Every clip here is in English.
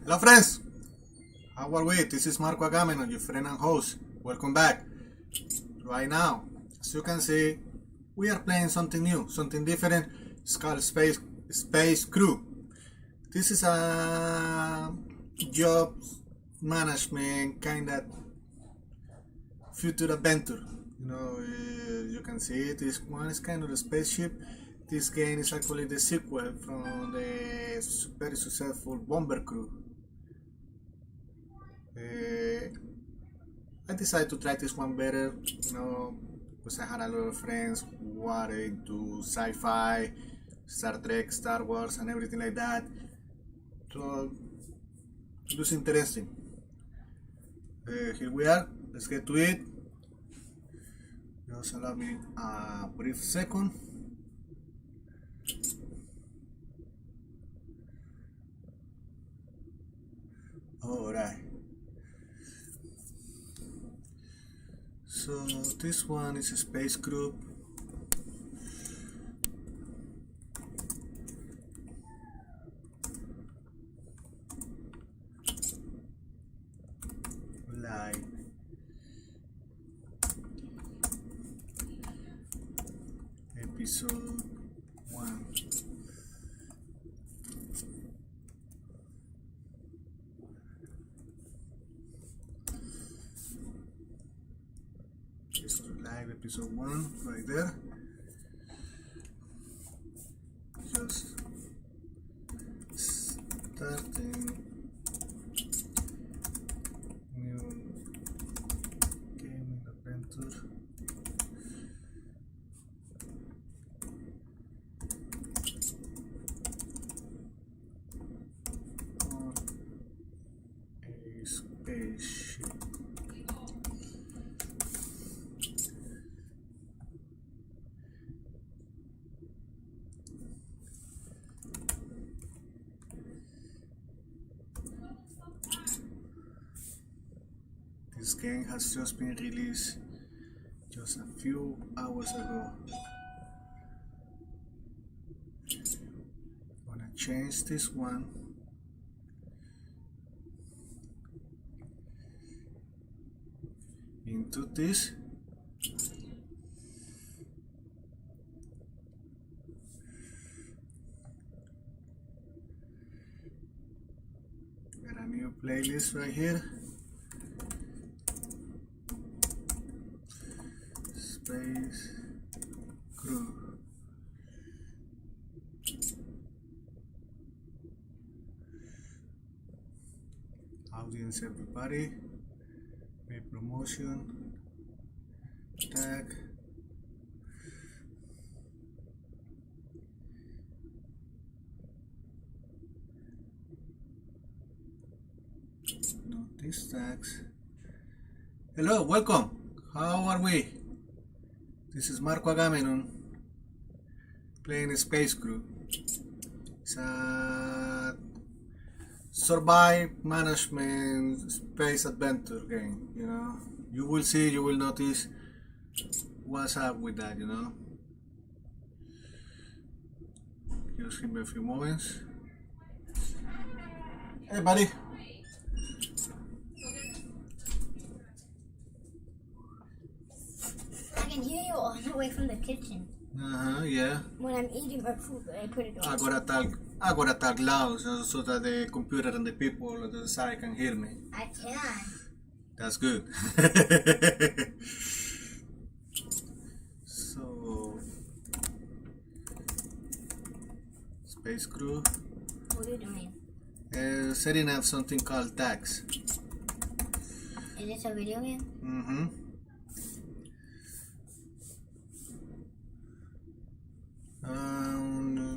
Hello friends, how are we? This is Marco Agamenon, your friend and host. Welcome back. Right now, as you can see, we are playing something new, something different. It's called Space Crew. This is a job management kind of future adventure. You can see it. This one is kind of a spaceship. This game is actually the sequel from the very successful Bomber Crew. I decided to try this one better, because I had a lot of friends who are into sci-fi, Star Trek, Star Wars, and everything like that. So it was interesting. Here we are. Let's get to it. Just allow me a brief second. Alright. So this one is a space group. Like episode 1. Live episode 1 right there. Just starting new gaming adventure. On a spaceship. This game has just been released just a few hours ago. I'm gonna change this one into this. Got a new playlist right here. Space Crew. Audience everybody. Make promotion. Tag. Notice tags. Hello, welcome. How are we? This is Marco Agamenon playing Space Crew. It's a survive management space adventure game, You will see, you will notice what's up with that, Just give me a few moments. Hey buddy. I can hear you on the way from the kitchen. Yeah. When I'm eating my food, I put it on. I gotta talk loud so that the computer and the people on the side can hear me. I can. That's good. So, Space Crew. What are you doing? Setting up something called tags. Is this a video game?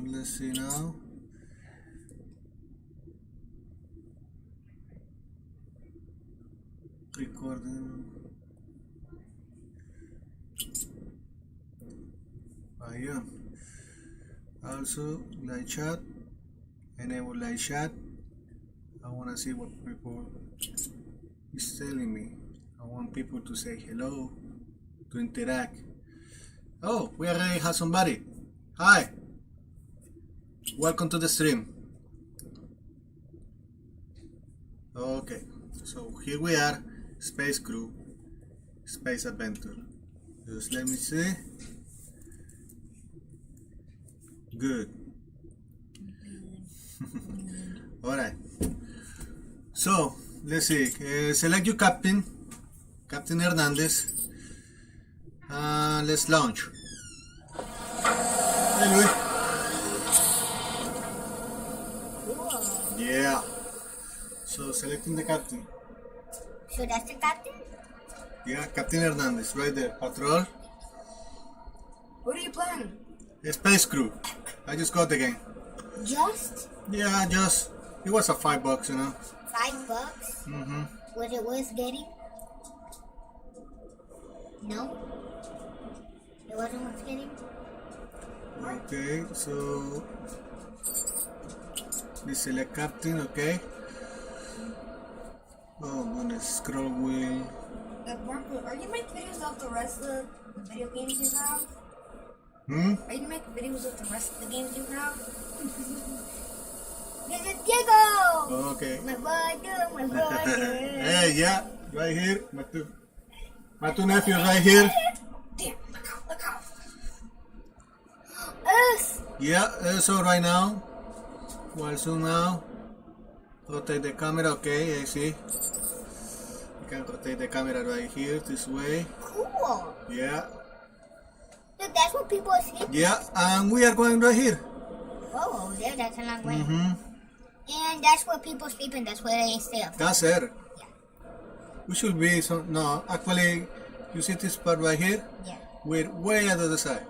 Let's see now. Recording. Yeah. Also, live chat. Enable live chat. I want to see what people is telling me. I want people to say hello, to interact. Oh, we already have somebody. Hi. Welcome to the stream. Okay, so here we are, Space Crew, Space Adventure. Just let me see. Good. Alright. So, let's see. Select your captain, Captain Hernandez. Let's launch. Hey, Luis. Cool. Yeah. So, selecting the captain. So that's the captain? Yeah, Captain Hernandez, right there. Patrol. What are you playing? Space Crew. I just got the game. Just Yeah, just. It was a $5, you know. $5? Mm-hmm. Was it worth getting? No? It wasn't worth getting? Okay, so we select captain, okay. Oh goodness, scroll wheel. Marco, are you making videos of the rest of the video games you have? Are you making videos of the rest of the games you have? This is Diego! Okay. My brother. Hey, yeah, right here. My two nephews right here. Damn, look out. Us! Yeah, so right now, while zoom now, rotate the camera, okay, I see. You can rotate the camera right here, this way. Cool. Yeah, Look, that's where people are sleeping. yeah, and we are going right here. Oh, there, that's a long way. Mm-hmm. And that's where people sleep and that's where they stay up. That's it. Yeah. We should be, so, no, actually, you see this part right here? Yeah. We're way at the other side.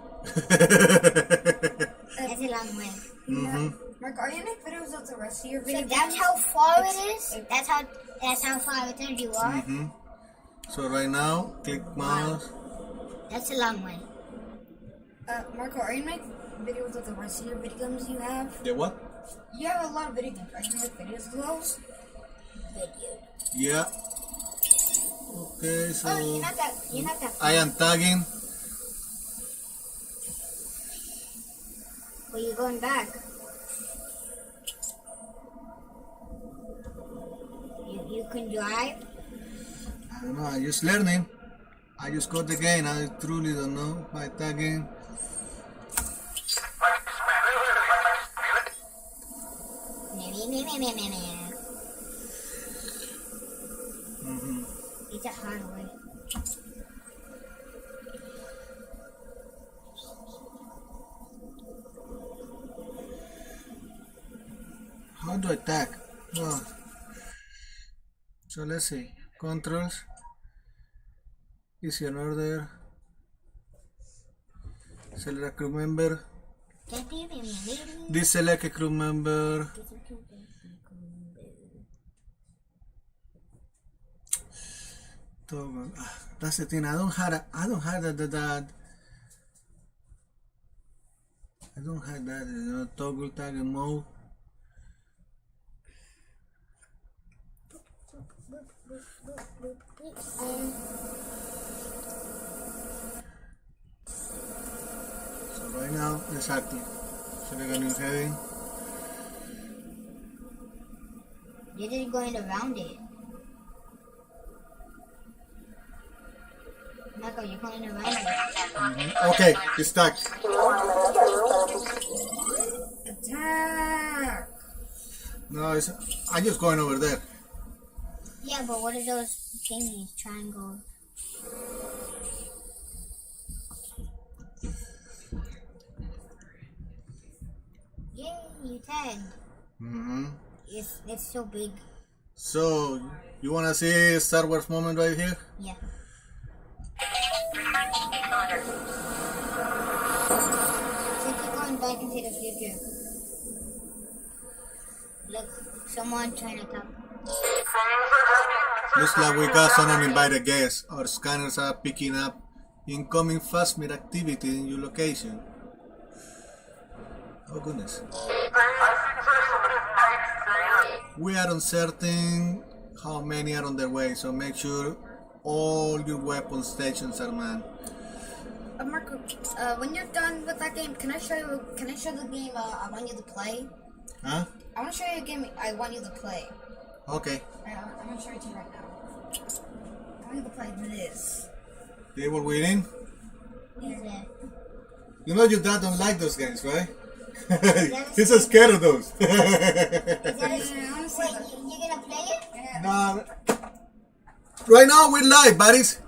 That's a long way. Mm-hmm. Marco, are you making videos of the rest of your So video that's games? how far it is? That's how far it is you are? Mm-hmm. So right now, click mouse. That's a long way. Marco, are you making videos of the rest of your video games you have? The what? You have a lot of video games. Are you gonna make videos of those? Video. Yeah. Okay, so Oh, you're not that I am tagging. Well, you're going back. You can drive? I don't know, I'm just learning. I just got the game, I truly don't know. By tagging. Mm-hmm. It's a hard way. How do I tag? Oh. So let's see. Controls. Easy in order. Select a crew member. Deselect a crew member. Toggle. That's the thing. I don't have that. I don't have that. I don't have that. You know, toggle tag mode. So right now, exactly. Select a new heading. You're just going around it. Michael, you're going around it. Okay, it's tagged. Attack! No, it's. I'm just going over there. Yeah, but what are those thingies? Triangles. Yay, you tagged. It's so big. So, you wanna see Star Wars moment right here? Yeah. So keep going back into the future. Look, someone trying to talk. Looks like we got some uninvited guests. Our scanners are picking up incoming Phasmid activity in your location. Oh goodness. We are uncertain how many are on their way, so make sure all your weapon stations are manned. Marco, when you're done with that game, can I show the game I want you to play? Huh? I want to show you a game I want you to play. Okay. I'm gonna show it to you right now. I'm gonna play this. They were waiting. Yeah. You know your dad don't like those games, right? He's so scared of those. Wait, you gonna play it? Yeah. No. Right now we're live, buddies.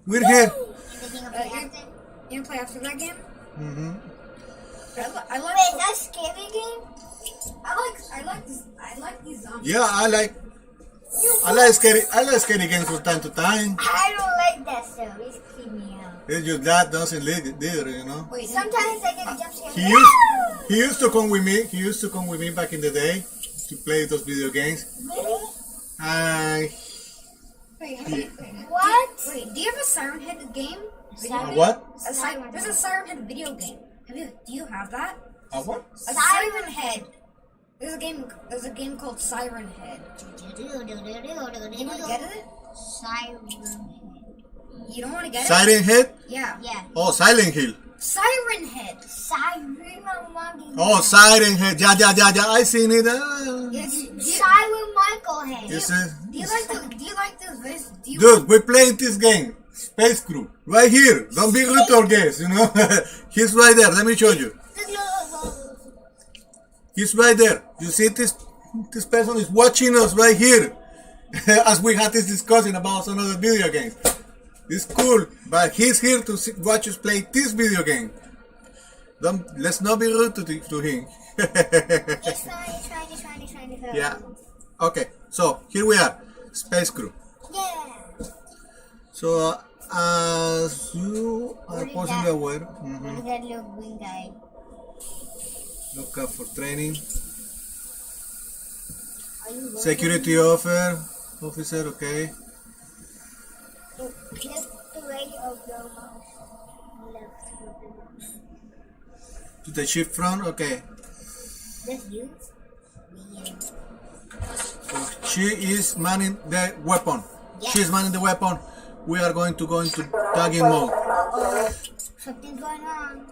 We're here. You gonna play after? You gonna play after that game? Mm-hmm. I like. Wait, that's scary game? I like these zombies. Yeah, I like scary games from time to time. I don't like that stuff. It's creeping me out. Your dad doesn't like it either, you know. Wait, Sometimes I get a jump scare. He used to come with me. He used to come with me back in the day to play those video games. Really? wait, What? Wait, do you have a Siren Head game? Siren? What? There's a Siren Head video game. Do you have that? A what? A Siren Head. There's a game called Siren Head. You want to get it? Siren. You don't want to get it? Siren Head? Yeah. Yeah. Oh, Silent Hill. Siren Head. Siren. Oh, Siren Head. Yeah. I seen it. Yeah, Siren Michael Head. This do you is. like this? Dude, we're playing this game. Space Crew. Right here. Don't be rude to our guests, you know. He's right there. Let me show you. He's right there. You see this person is watching us right here. As we had this discussion about some other video games. It's cool, but he's here to watch us play this video game. Let's not be rude to him. It's trying. Yeah. Okay, so here we are. Space Crew. Yeah. So, as you are possibly aware, What is that little green guy? look up for training. Are you looking? Security officer, okay. Left to right of your mouse. Left of the mouse. To the shift front, okay. That's you? Yeah. So she is manning the weapon. Yeah. She is manning the weapon. We are going to go into tagging mode. Something's going on.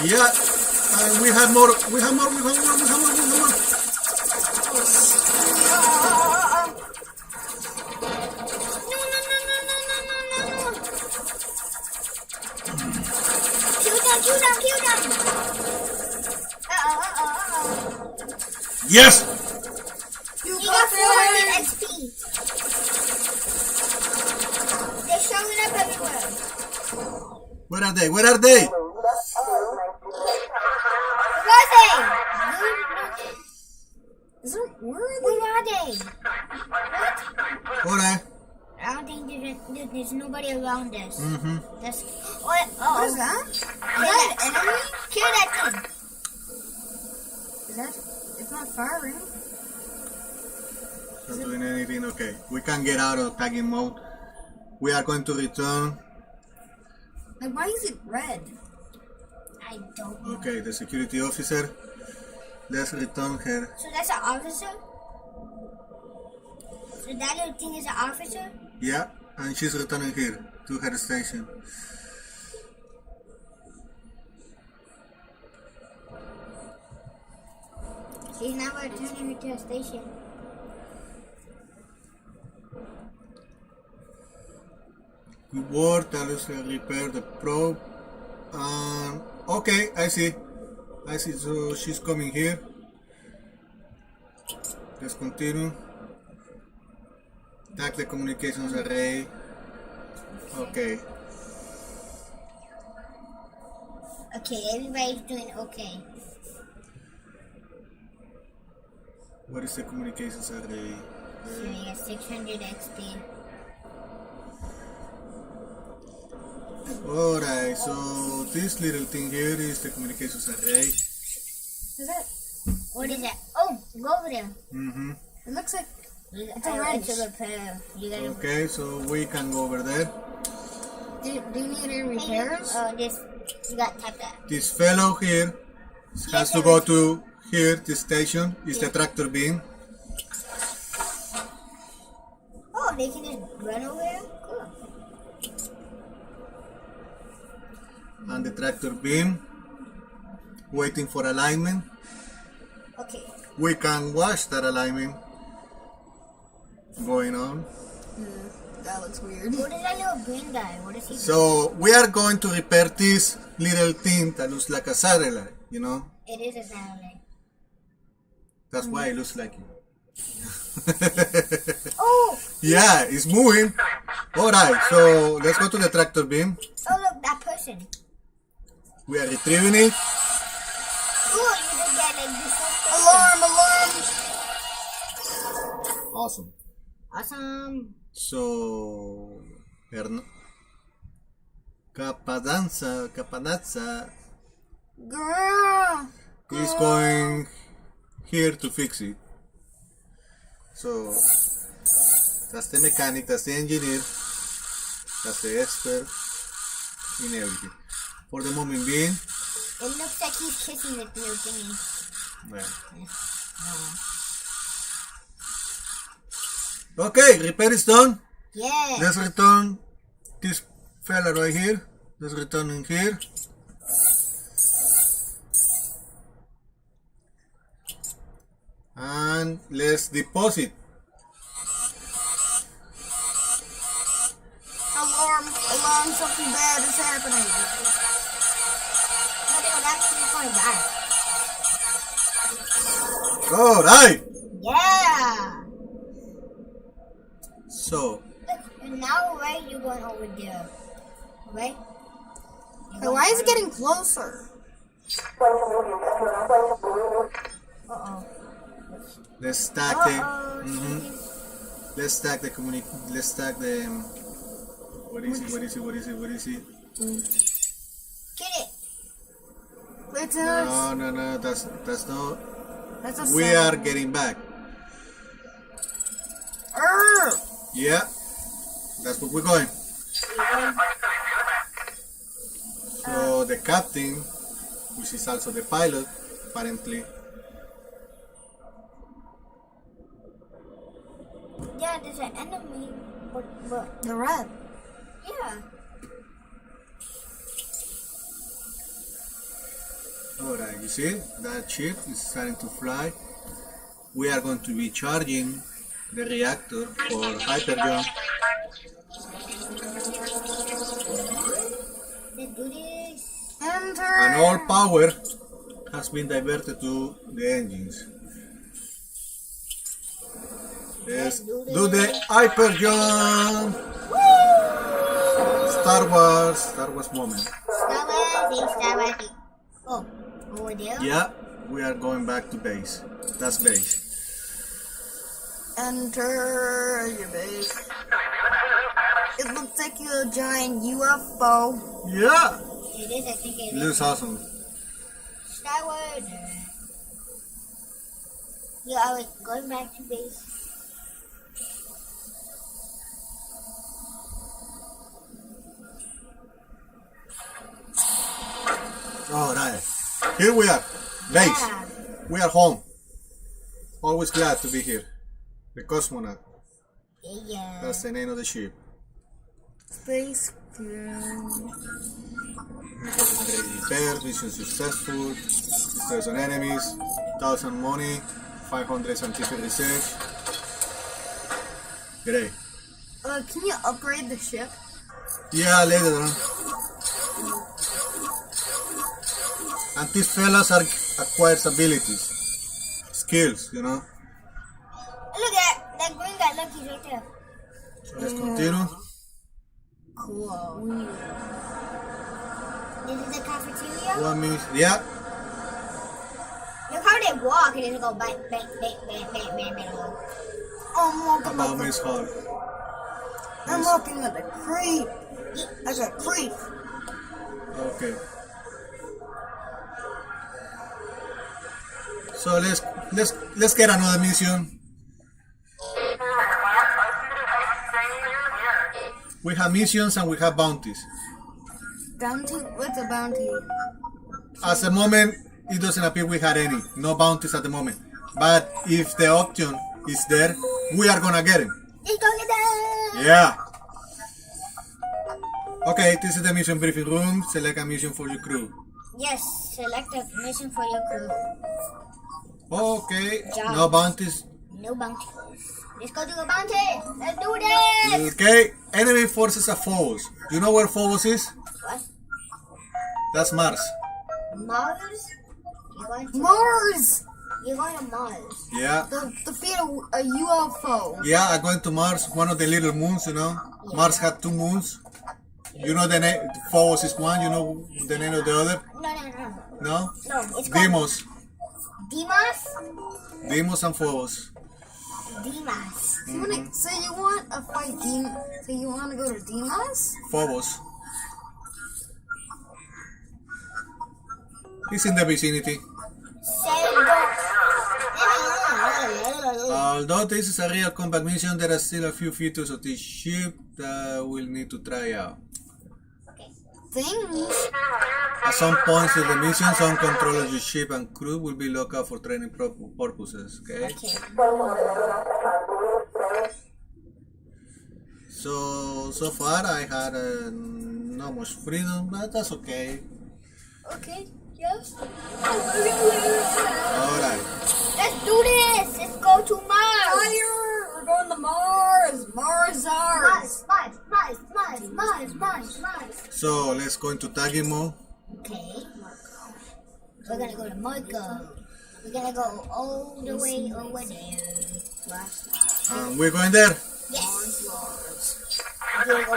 Yeah, we have more. No. Kill them. Yes! You got 400 XP. They're showing up everywhere. Where are they? Where are they? Where are they? What? Alright. I don't think there's nobody around us. Mm-hmm. That's What is that? Is that an enemy? Kill that thing. Is that? It's not firing. Not doing anything. Okay. We can get out of tagging mode. We are going to return. Like, why is it red? I don't know. Okay, the security officer. Let's return her. So that's an officer? So that little thing is an officer? Yeah, and she's returning here to her station. She's now returning her to her station. Good work. Tell us to repair the probe. Okay, I see. So she's coming here. Let's continue. Tag the communications array. Okay. Okay, everybody's doing okay. What is the communications array? So you got 600 XP. Alright, so this little thing here is the communications array. Is that? What is that? Oh, go over there. Mm-hmm. It looks like. It's a wrench. It's a repair. You gotta. Okay, so we can go over there. Do you need any repairs? Oh, this. You got tap that. This fellow here has to go to here, this station, is the tractor beam. Oh, they can just run over there? Cool. And the tractor beam waiting for alignment. Okay. We can watch that alignment going on. That looks weird. What is that little green guy? What is he doing? So we are going to repair this little thing that looks like a satellite, you know? It is a satellite. That's why it looks like it. Oh! Yeah, it's moving. Alright, so let's go to the tractor beam. Oh, look, that person. We are retrieving it. Oh, you just get like this whole Alarm! Awesome. Awesome. So, Capadanza Girl! is going here to fix it. So, that's the mechanic, that's the engineer, that's the expert in everything. For the moment being, It looks like he's kissing the little thingy. well. Okay, repair is done. Yeah. Let's return this fella right here. Let's return in here. And let's deposit. Alarm! Alarm! Something bad is happening. No, they were actually going back. Alright. Yeah. So, Look, and now, right, you're going over there. Right? Hey, why is it getting closer? Uh-oh. let's stack let's stack the let's stack the what is it? Get it. It's us. No, that's not. That's a We seven. are getting back. Yeah, that's what we're going. So the captain, which is also the pilot, apparently. Yeah, there's an enemy. But The red. yeah. Alright, you see that ship is starting to fly. We are going to be charging the reactor for hyperjump. Let's do this. Enter. And all power has been diverted to the engines. Let's do the hyperjump. Star Wars moment. Star Wars. Oh, over there? Yeah, we are going back to base. That's base. Enter your base. It looks like a giant UFO. Yeah, It is, I think it it is. looks awesome. Star Wars. Yeah, I was going back to base. Alright, here we are. Base. Yeah. We are home. Always glad to be here. The Cosmonaut. Yeah. That's the name of the ship. Space Crew. Repair, mission successful. Destroy some enemies. 1,000 money. 500 scientific research. Great. Can you upgrade the ship? Yeah, later on. And these fellas are acquires abilities, skills, you know. Look at that green guy. Look, he's right there. So let's continue. Cool. This is the cafeteria. 1 minute. Yeah. Look how they walk and then they go bang, bang, bang, bang, bang, bang, bang. I'm walking About like Miss Hall. I'm walking like a creep. Like a creep. Okay. So let's get another mission. We have missions and we have bounties. Bounty? What's a bounty? At the moment, it doesn't appear we had any. No bounties at the moment. But if the option is there, we are gonna get it. Let's go get them. Yeah. Okay, this is the mission briefing room. Select a mission for your crew. Yes, select a mission for your crew. Okay, Jobs. no bounties. No bounties. Let's go do a bounty. Let's do this. Okay, enemy forces are Phobos. You know where Phobos is? What? That's Mars. Mars? You're going to Mars! You're going to Mars. Yeah. The feet of a UFO. Yeah, I'm going to Mars, one of the little moons, you know. Mars had 2 moons. You know the name, Phobos is one, you know the name of the other? No. No? No, it's called Deimos. Deimos? Deimos and Phobos. Deimos. So you want a fight So you want to go to Deimos? Phobos. He's in the vicinity. Although this is a real combat mission, there are still a few features of this ship that we'll need to try out. Things? At some points in the mission, some control of your ship and crew will be locked out for training purposes, okay? So far I had not much freedom, but that's okay. Okay, yes. Alright. Let's do this. Let's go to Mars. Fire! We're going to Mars! Mars! Mars. So let's go into tagging mode. Okay. We're gonna go to Marco. We're gonna go all the way over there. We're going there. Yes. We're gonna go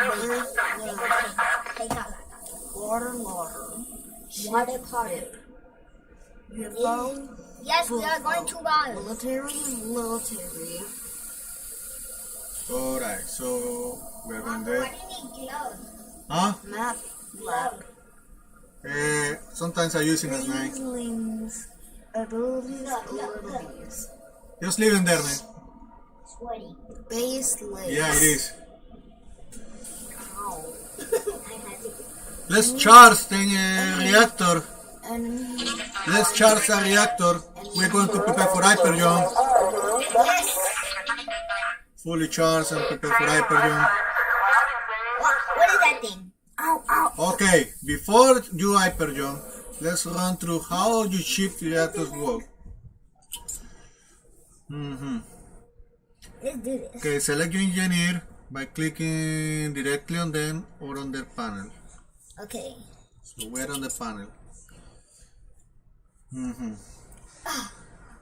big. Water. Water party. UFO. Yes, we are going to Mars. Military. Alright, so we're going there. Why do you need gloves? Huh? Map. Lab. Sometimes I use it at night. Feelings. Abilities. Just leave him there, man. Sweaty. Base legs. Yeah, it is. Ow. Let's charge the reactor. Enemy. Let's charge the reactor. We're going to prepare for hyper jump. Yes. Fully charged and prepare for hyper jump. What is that thing? Ow. Okay, before you hyper jump, let's run through how your ship reactors work. Let's do this. Okay, select your engineer by clicking directly on them or on their panel. Okay. So we're on the panel.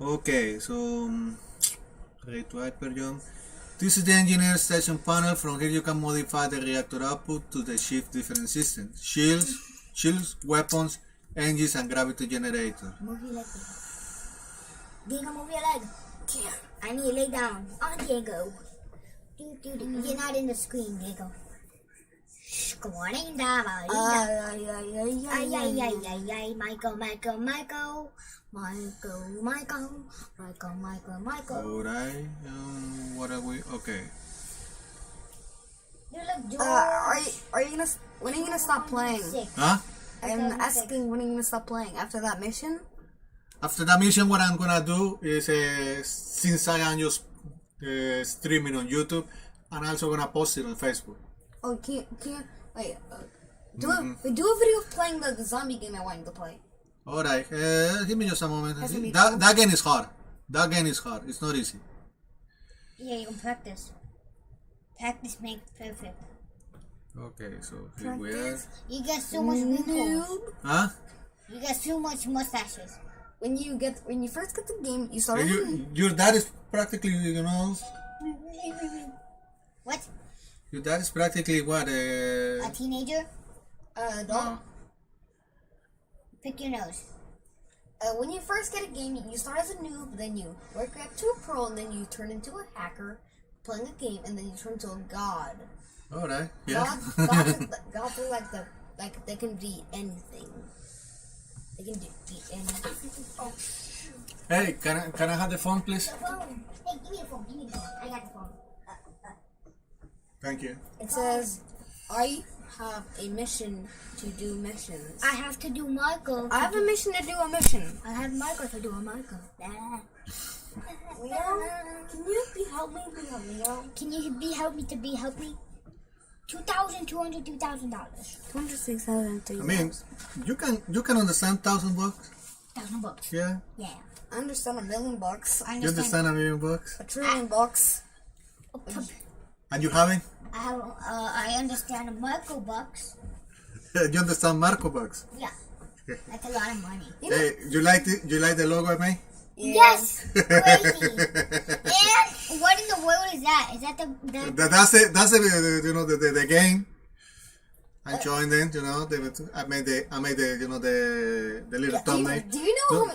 Okay, so ready to hyper jump. This is the engineer station panel. From here you can modify the reactor output to the ship's different systems. Shields, weapons, engines and gravity generator. Move your leg. Diego, move your leg. I need to lay down. Oh, Diego. You're not in the screen, Diego. Shh, good morning, Dama. Michael. Alright, what are we? Okay. You look George. Are you gonna? When are you gonna stop playing? Huh? I'm asking when are you gonna stop playing after that mission? After that mission, what I'm gonna do is, since I am just streaming on YouTube, I'm also gonna post it on Facebook. Oh, can't wait. Do a video of playing the zombie game I wanted to play. Alright, give me just a moment. That's gonna be That game is hard. It's not easy. Yeah, you can practice. Practice makes perfect. Okay, so here we are. You get so much wrinkles. Huh? You get so much mustaches. When you first get the game, you start. Your dad is practically, What? Your dad is practically what? A teenager? Adult. No. Pick your nose. When you first get a game, you start as a noob, then you work up to a pro, and then you turn into a hacker playing a game, and then you turn into a god. Alright, yeah. Gods are like they can be anything. They can be anything. Oh. Hey, can I have the phone, please? The phone. Hey, give me the phone. I got the phone. Thank you. It says, I have a mission to do missions. I have to do Michael. I have a mission to do a mission. I have Michael to do a Michael. Leo, can you help me? Can you help me? $2,200, $3,000. $206,000. I mean, you can understand $1,000 bucks. $1,000. Yeah. Yeah. I understand $1,000,000. You understand $1,000,000? $1 trillion bucks. And you haven't? I understand a Marco bucks. You understand Marco bucks? Yeah. That's a lot of money. Hey, you like the logo I made? Yeah. Yes! Crazy! And what in the world is that? Is that the That's it. That's the game. I joined in. I made the little thumbnail. Do you know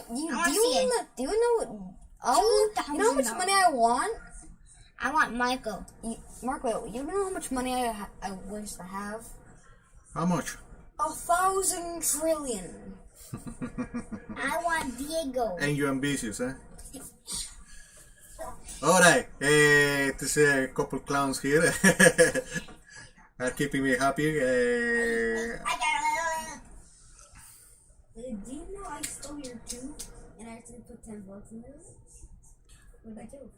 how much money I want? I want Marco. Marco, you know how much money I wish to have? How much? 1,000 trillion. I want Diego. And you ambitious, eh? Alright, there's a couple clowns here. Are keeping me happy. Do you know I stole your tube and I actually put $10 in it? What did I do?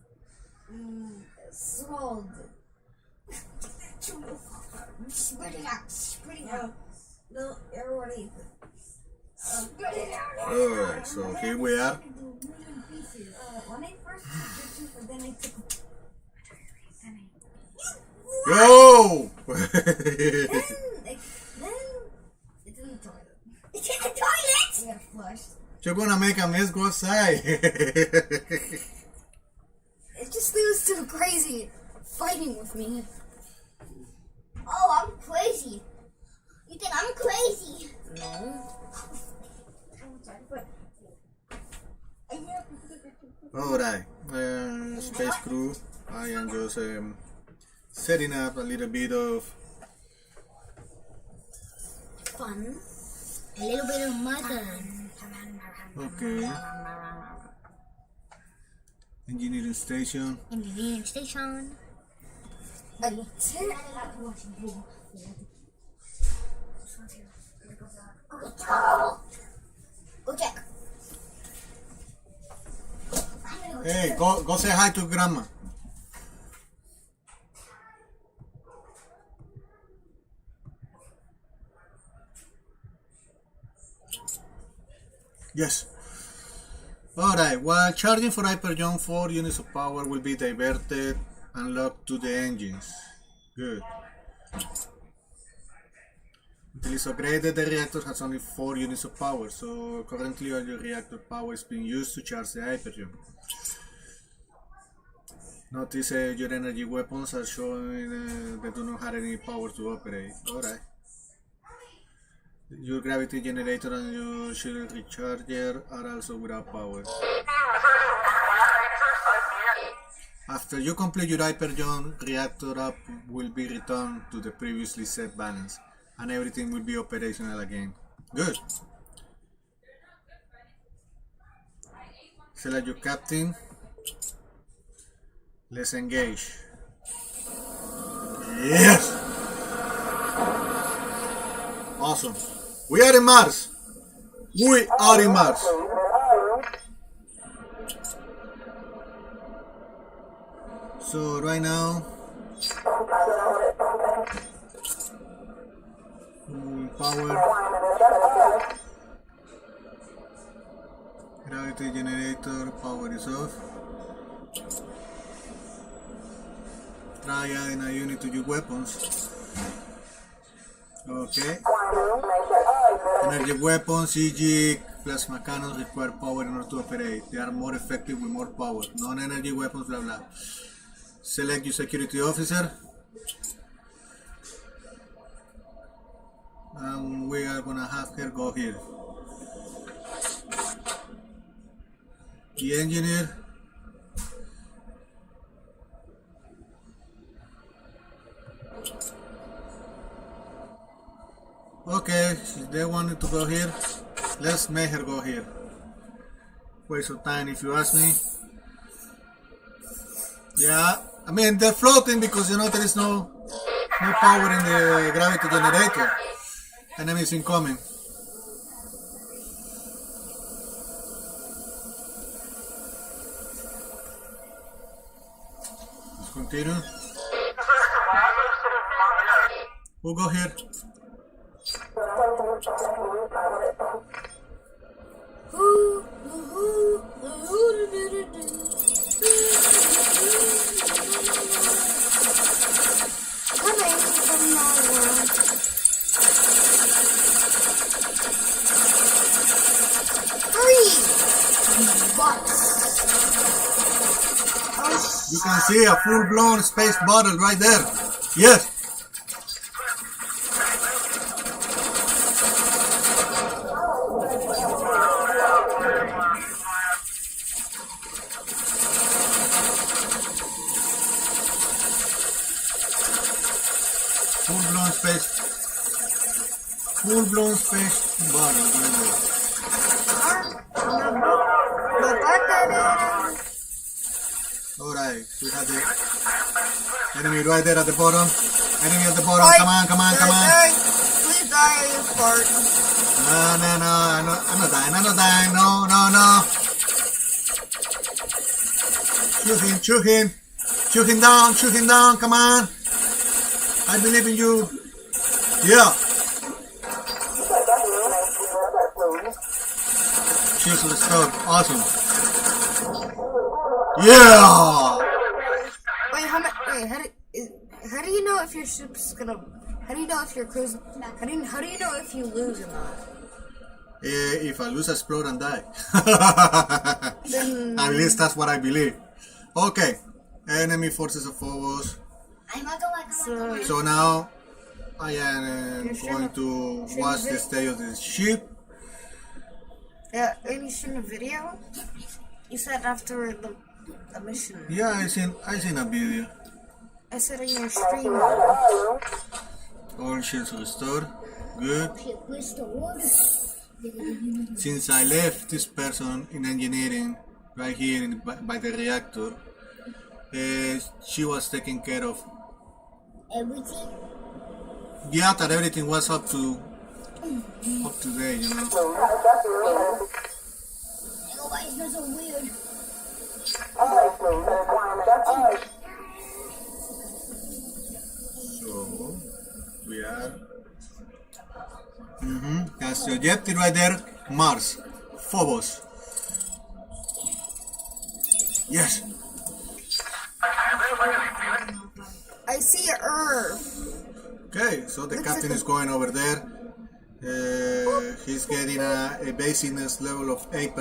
Sold. Spread it out. Spread it out. No, everybody. Spread it out. Alright, so here we are. When I first took your tube, and then I took. Yo! Then it's in the toilet. It's in the toilet? I got flushed. You're gonna make a mess, go outside. It just seems too crazy fighting with me. Oh, I'm crazy. You think I'm crazy? No. Alright, Space Crew. I am just setting up a little bit of Fun. A little bit of mother. okay. Engineering station. Engineering station. Go check. Hey, go say hi to grandma. Yes. Alright, while charging for Hyperjump, 4 units of power will be diverted and locked to the engines. Good. Until it's upgraded, the reactor has only 4 units of power, so currently all your reactor power is being used to charge the Hyperjump. Notice your energy weapons are showing they do not have any power to operate. Alright. Your gravity generator and your shield recharger are also without power. After you complete your Hyperjump, reactor up will be returned to the previously set balance, and everything will be operational again. Good. Select your captain. Let's engage. Yes! Awesome. We are in Mars. We are in Mars. So right now, power. Gravity generator power is off. Try adding a unit to your weapons. Okay. Energy weapons, CG, plasma cannons require power in order to operate. They are more effective with more power. Non-energy weapons, blah blah. Select your security officer. And we are gonna have her go here. The engineer. Okay, they wanted to go here. Let's make her go here. Waste of time if you ask me. Yeah, I mean they're floating because there is no power in the gravity generator. Enemies incoming. Let's continue. Who go here? Coming from nowhere. Hurry! Bots. Oh, You can see a full-blown space battle right there. Yes. Full-blown space battle right there. Alright, we have the enemy right there at the bottom. Enemy at the bottom. Come on. Please die, you fart. No, I'm not dying. No. Shoot him down, come on. I believe in you. Yeah. Cheers to the stove. Awesome. Yeah. Wait, how do you know if your ship's gonna? How do you know if your crew's? How do you know if you lose or not? If I lose, I explode and die. Then At least that's what I believe. Okay. Enemy forces of Phobos. So now I am going to watch the state of the ship. yeah, and you seen a video? You said after the mission. Yeah, I seen a video. I said in your stream. All shields restored. Good. Since I left this person in engineering right here by the reactor, she was taking care of Everything? yeah, that everything was up to date, you know. Why is that so weird? So we are that's the objective right there. Mars. Phobos. Yes. I see Earth. Okay, so the captain is going over there. He's getting a basic level of 8%.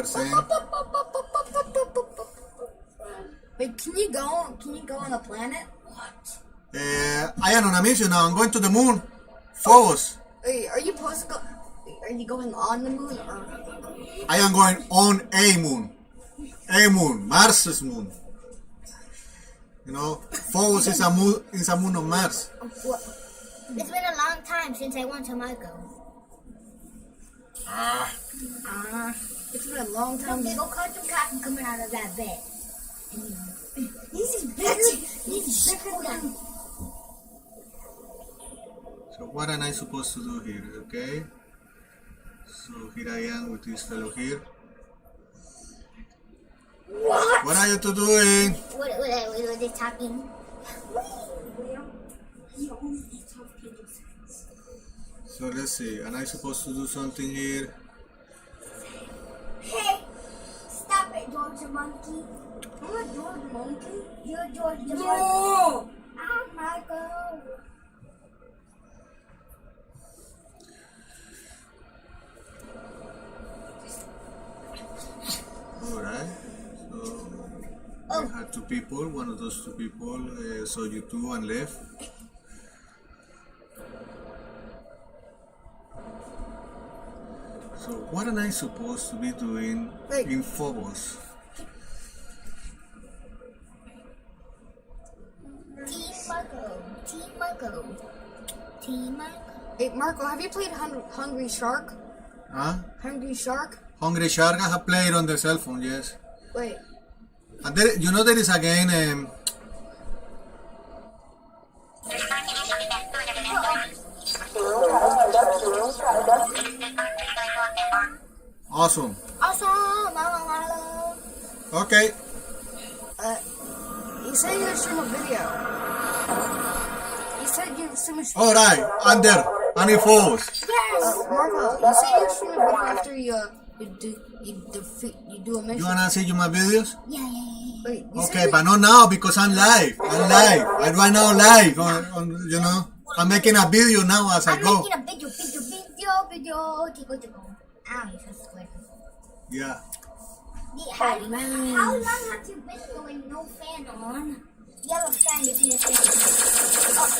Wait, can you go on a planet? I am on a mission now. I'm going to the moon. Phobos. Wait, are you supposed to go? Are you going on the moon or? I am going on a moon. A moon. Mars's moon. You know, Phobos is a moon of Mars. What? It's been a long time since I went to Marco. It's been a long time. Big old cartoon cotton coming out of that bed. He's bigger. He's bigger than. So what am I supposed to do here? Okay. So here I am with this fellow here. What are you two doing? What are they talking? So let's see. Am I supposed to do something here? Hey! Stop it, George Monkey. I'm a George Monkey. You're George the Monkey. No! I'm Marco. Alright. So we had two people. One of those two people saw you two and left. So what am I supposed to be doing in Phobos? Team Marco. Team Marco. Team Marco. Hey, Marco, have you played Hungry Shark? Huh? Hungry Shark? Hungry Shark, I have played on the cell phone, yes. Wait. And there, you know there is again awesome. Okay. You say you're gonna stream a video. You said you stream. Alright, under. Any falls. Yes. Marco, you said you stream a video after you do a mission. You wanna see my videos? Yeah. Wait, you Okay, said but not now because I'm live. I'm right now live. You know, I'm making a video now as I I'm go. making a video. Tico. Ow, you so square. Yeah. How long have you been going no fan on? You have a fan, you can just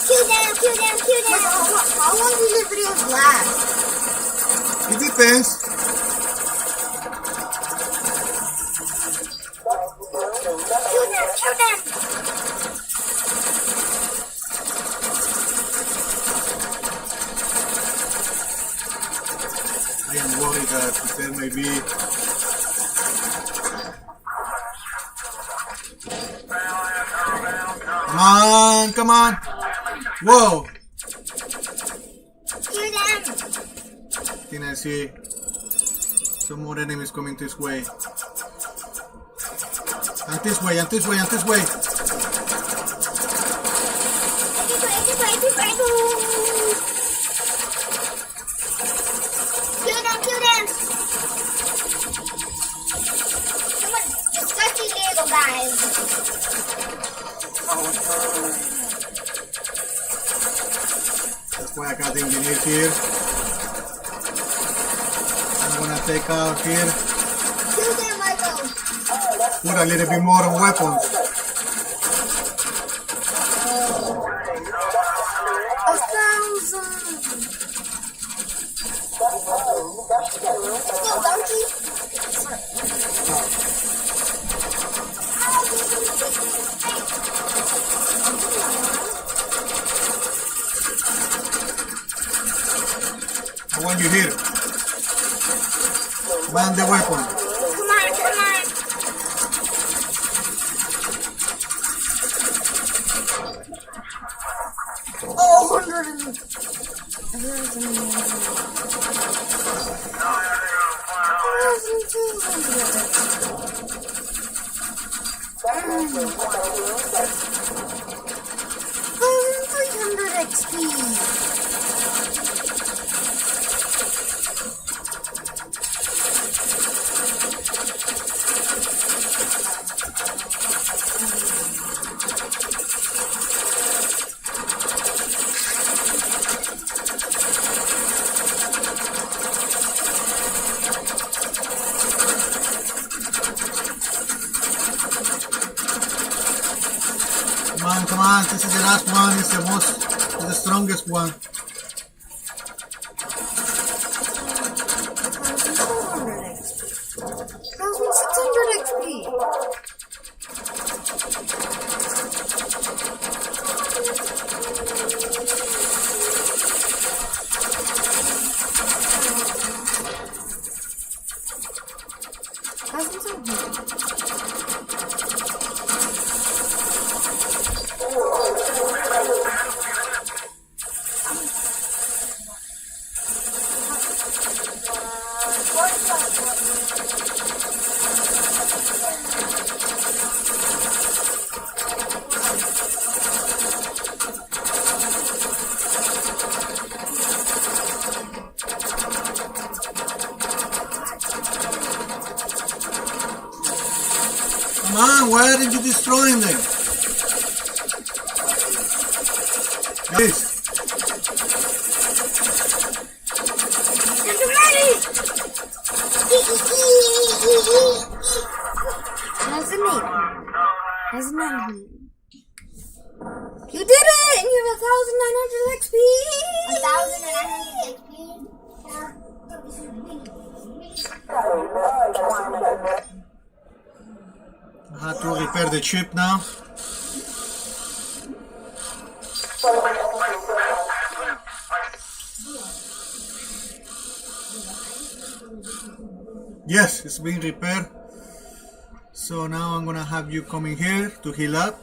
kill them. how long do your videos last? It depends. Kill them. I am worried that there may be. Come on. Whoa. Kill them. Can I see some more enemies coming this way? And this way. This way. Kill them. Come on, disgusting little guys. That's why I got the engineers here. I'm gonna take out here. Kill them, Michael. Put a little bit more on weapons. 1,000. Let's go, donkey. I want you here. Man the weapon. Come on. Oh, 100 and... 1,300 XP. Come on. This is the last one. It's the strongest one. 1,600 XP. Come on, why aren't you destroying them? Please. How's it made? How's it not? You did it! And you have 1,900 XP! 1,900 XP. I have to repair the chip now. Yes, it's being repaired. So now I'm gonna have you coming here to heal up.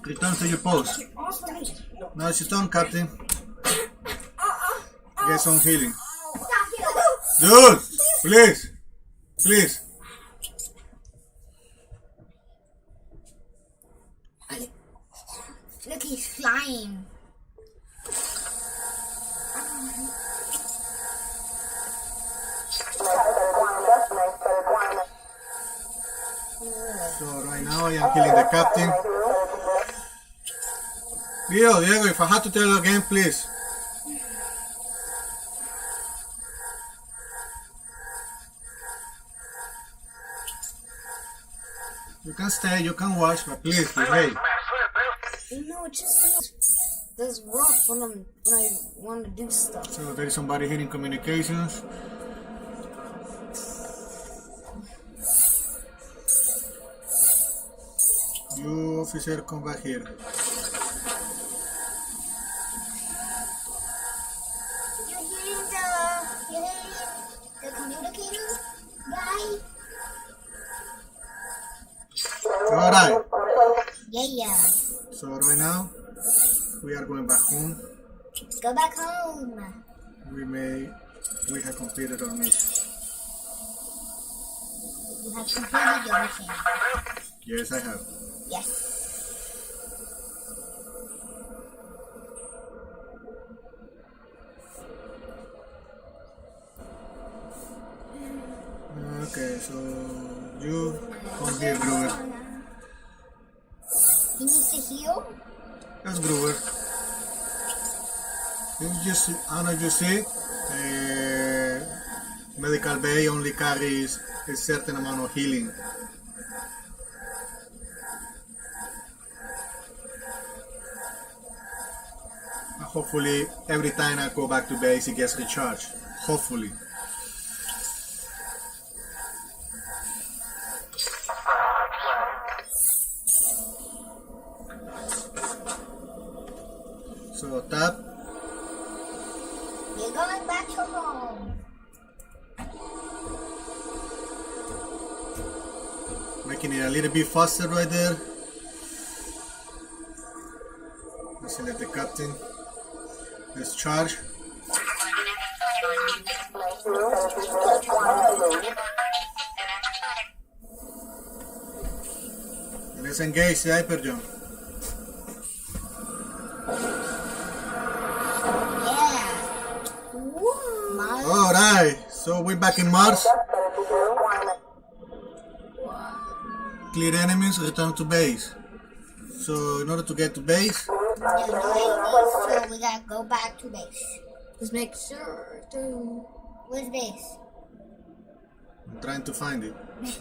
Return to your post. Now she's done, Captain. Get some healing. Dude, please. Please. Look, he's flying. So right now I am killing the captain. Diego, if I had to tell you again, please. You can stay, you can watch, but please behave. No, it just feels rough when I want to do stuff. So there is somebody here in communications. You officer, come back here. You're hearing the communicator guy? Alright. Yeah. So right now we are going back home. Go back home. We have completed our mission. You have completed your mission. Yes, I have. Yes. Okay, so you come here, Gruber. He needs to heal? That's Gruber. You see, medical bay only carries a certain amount of healing. Hopefully, every time I go back to base, it gets recharged. Hopefully. So tap. You're going back to home. Making it a little bit faster right there. Let's select the captain. Let's charge. Let's engage the hyper jump. Alright, so we're back in Mars. Clear enemies, return to base. So in order to get to base, So we gotta go back to base. Just make sure to. Where's base? I'm trying to find it.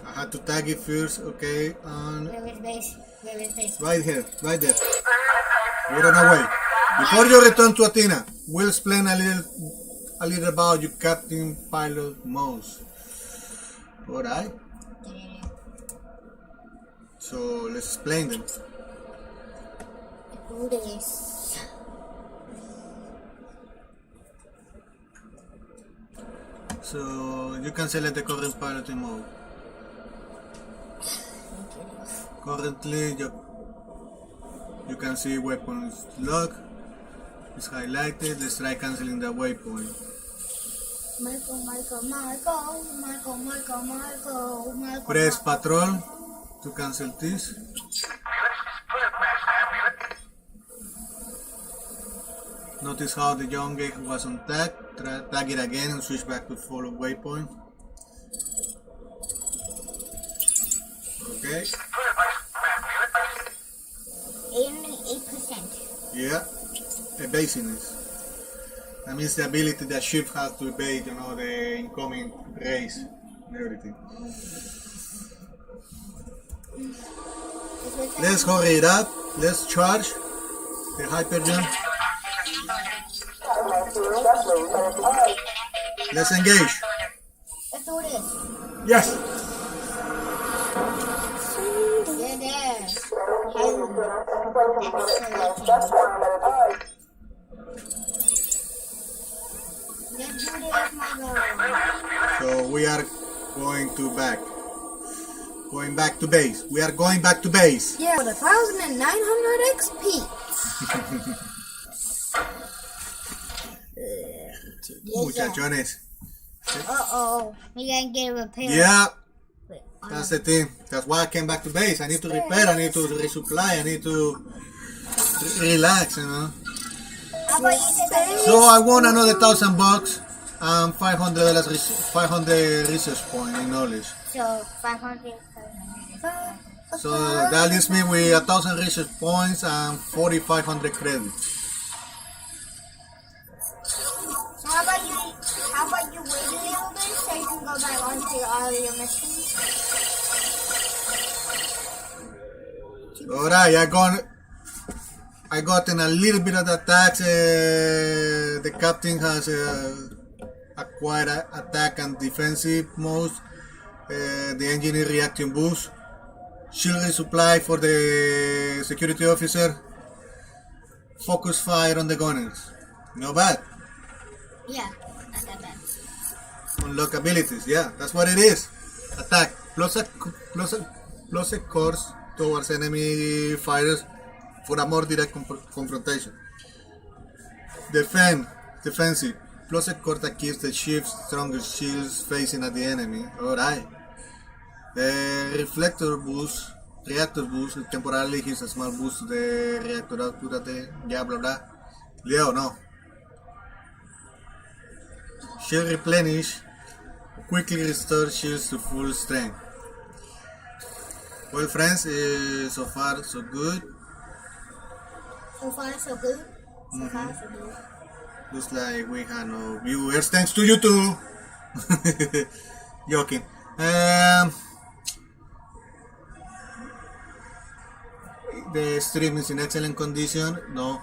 I had to tag it first, okay, and Where is base? Where is base? right here, right there. We're on our way. Before you return to Athena, we'll explain a little about your captain pilot modes. Alright? So let's explain them. Do this. So you can select the current piloting mode. Currently you can see weapons log. It's highlighted. Let's try canceling the waypoint. Michael. Press patrol to cancel this. Notice how the young gate was on tag. Tag it again and switch back to follow waypoint. Okay. 8%. Yeah. Evasiveness. That means the ability that ship has to evade, the incoming rays and everything. Let's hurry it up. Let's charge the hyper jump. Let's engage. Let's do this. Yes. You're there. Let's do this, Michael. So we are going to back. Going back to base. We are going back to base. Yeah, with 1,900 XP. Muchachones. Uh-oh. We gotta get a repair. Yeah, Wait, that's the thing. That's why I came back to base. I need to repair, I need to resupply, I need to relax, you know. How about you take that? So I won another $1,000 and $500 500 research point in knowledge. So, 500. So that leaves me with 1,000 research points and 4,500 credits. So how about you wait a little bit so you can go back onto all your missions? Alright, I gotten a little bit of the attacks. The captain has acquired attack and defensive modes. The engineer reaction boost. Shield resupply for the security officer. Focus fire on the gunners. No bad. Yeah, not that bad. Unlock abilities. Yeah, that's what it is. Attack plus a course towards enemy fighters for a more direct confrontation. Defensive plus a course that keeps the ship's strongest shields facing at the enemy. Alright. Reactor boost temporarily gives a small boost to the reactor output. Yeah, blah blah. Leo, no. Shield replenish quickly restore shields to full strength. Well, friends, so far so good. So far, so good. So far, so good. Looks like we have no viewers thanks to you too. Joking. The stream is in excellent condition. No.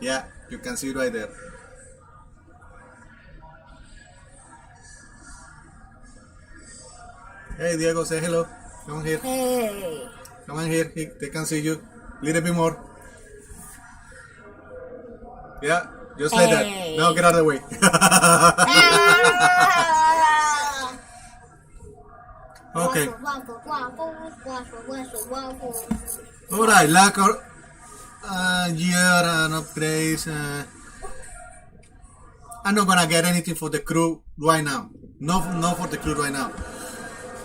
Yeah, you can see right there. Hey Diego, say hello. Come on here. Hey. Come on here. They can see you. Little bit more. Yeah, just like that. Hey. Now get out of the way. Okay. Alright, lack of gear and upgrades. I'm not gonna get anything for the crew right now. No for the crew right now.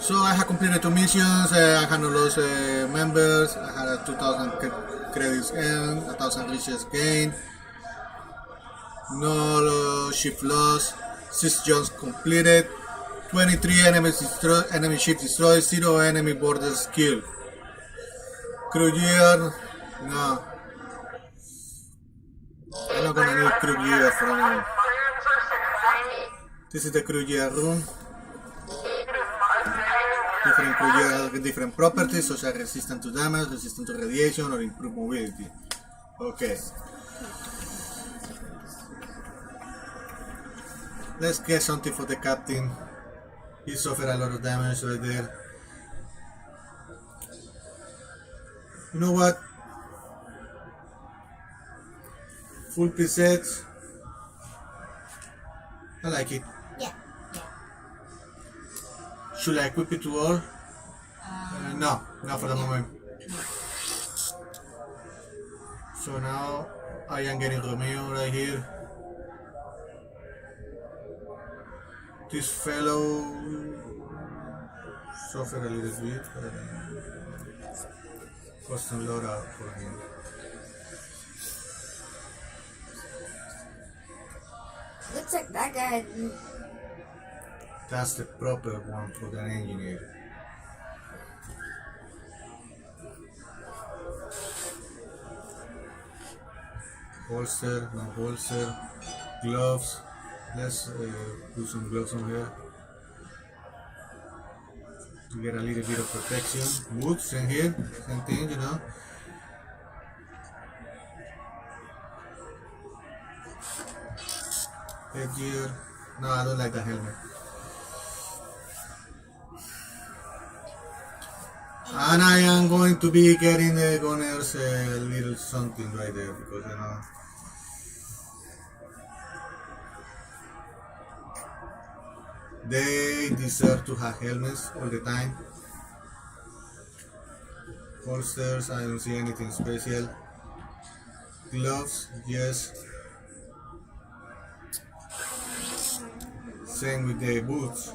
So I have completed 2 missions. I had no lost members. I had 2,000 credits earned, 1,000 riches gained. No ship loss. 6 jumps completed. 23 enemy ships destroyed. 0 enemy borders killed. Crew gear. No. I'm not gonna need crew gear from. This is the crew gear room. Different crew gear has different properties such as resistant to damage, resistant to radiation, or improved mobility. Okay. Let's get something for the captain. He suffered a lot of damage right there. You know what? Full presets. I like it. Yeah. Should I equip it to all? No, not for the moment. So now I am getting Romeo right here. This fellow suffered a little bit, but custom loadout for him. Looks like that guy. That's the proper one for the engineer. Holster, no holster, gloves. Let's put some gloves on here to get a little bit of protection. Boots in here, same thing, you know. Headgear. No, I don't like the helmet. And I am going to be getting the gunners a little something right there because you know They deserve to have helmets all the time. Holsters, I don't see anything special. Gloves, yes. Same with the boots.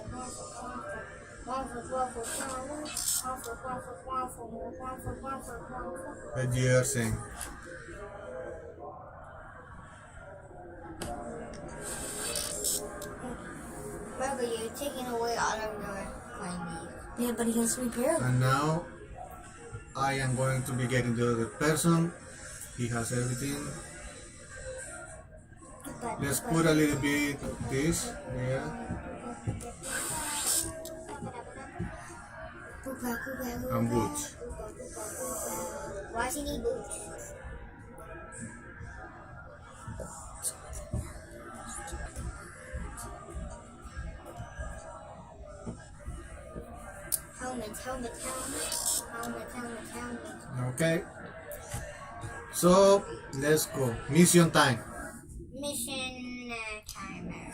Headgear, same. Remember, you're taking away all of your candy. Yeah, but he has repair. And now I am going to be getting the other person. He has everything. Let's put a little bit this here. And boots. Why does he need boots? Helmet. Okay. So let's go. Mission time. Mission timer.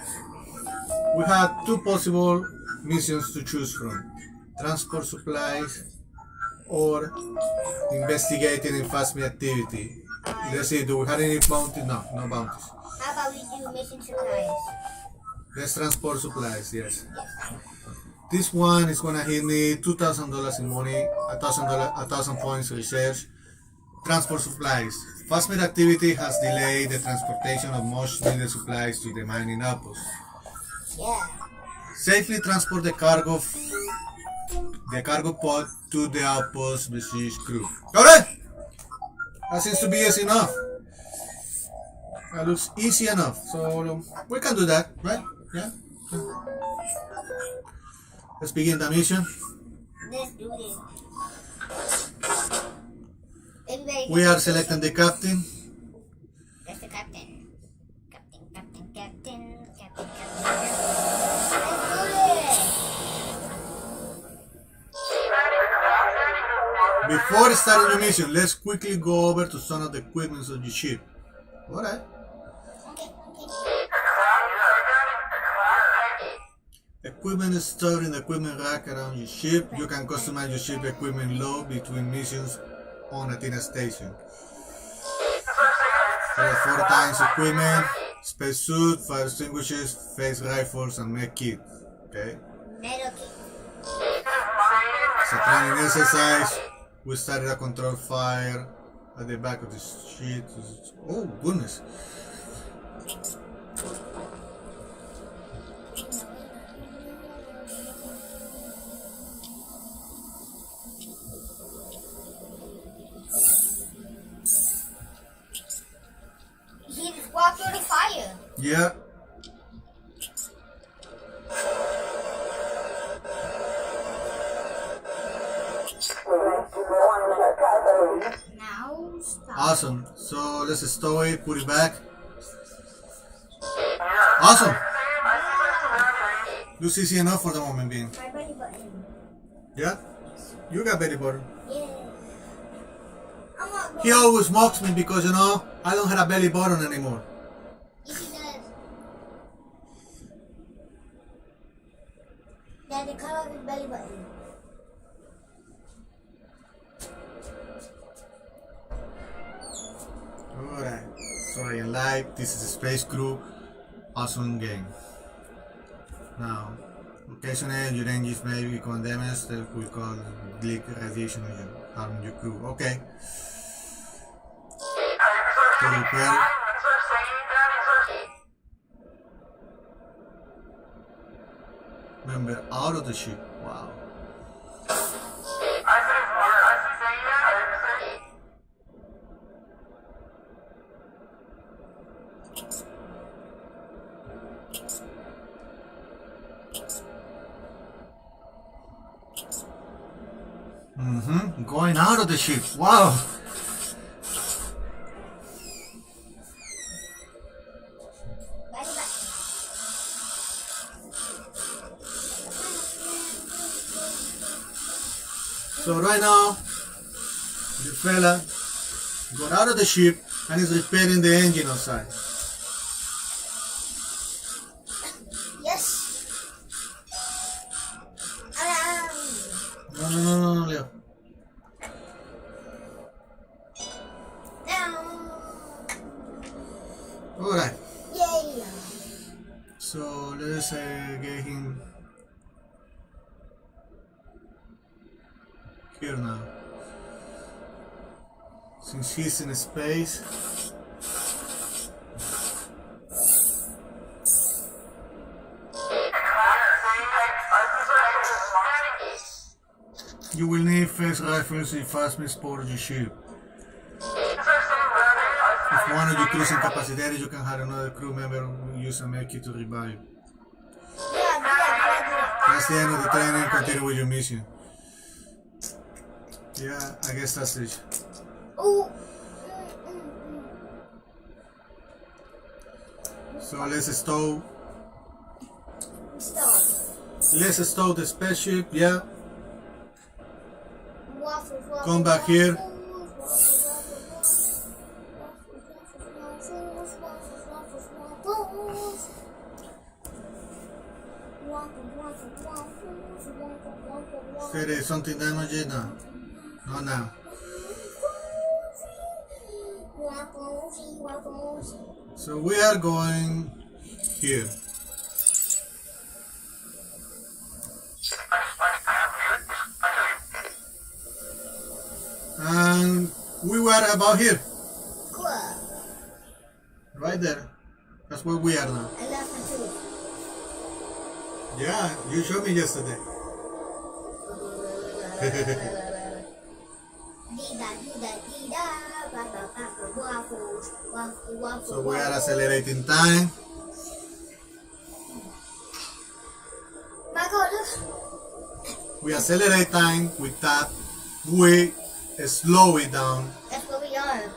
We have two possible missions to choose from. Transport supplies or investigating in fast meat activity. Let's see, do we have any bounties? No, no bounties. How about we do mission supplies? Let's transport supplies, yes. This one is gonna hit me $2,000 in money, $1,000 points research. Transport supplies. Fast meat activity has delayed the transportation of much needed supplies to the mining outpost. Yeah. Safely transport the cargo pod to the outpost besieged crew. Alright! That seems to be easy enough. That looks easy enough. So we can do that, right? Yeah? Let's begin the mission. Let's do this. Everybody We are selecting the captain. That's the captain. Captain. Let's do this. Before starting the mission, let's quickly go over to some of the equipment of the ship. Alright. Okay. Equipment is stored in the equipment rack around your ship. You can customize your ship equipment load between missions on Athena station. There are 4 times equipment, space suit, fire extinguishers, phase rifles, and med kit. Okay. Metal kit. As a training exercise, we started a controlled fire at the back of the ship. Oh goodness. He just walked through the fire. Yeah. Now stop. Awesome. So let's stow it, put it back. Awesome. Looks easy enough for the moment being. My belly button. Yeah? You got belly button. Yeah. I'm not He always mocks me because, I don't have a belly button anymore. Yes, he does. Dad, they cut off his belly button. Alright. Sorry, in live, this is a Space Crew. Awesome game. Now, occasionally your engines may become damaged that will cause leak radiation on harm your crew. Okay. To repair. Member out of the ship. Wow. Going out of the ship. Wow. Belly button. So right now, the fella got out of the ship and is repairing the engine outside. Yes. No, Leo. Alright. Yay! So let's get him here now. Since he's in space. You will need first rifles and fast transport your ship. If one of your crew is incapacitated, you can have another crew member use a medkit to revive. That's the end of the training. Continue with your mission. Yeah, I guess that's it. Oh. So let's stow. Stop. Let's stow the spaceship. Yeah. Waffles, waffles, Come back here. There is something damaged now. Not now. So we are going here. And we were about here. Cool. Right there. That's where we are now. I left my tooth. Yeah, you showed me yesterday. So we are accelerating time. Michael, look. We accelerate time with that. We slow it down. That's where we are.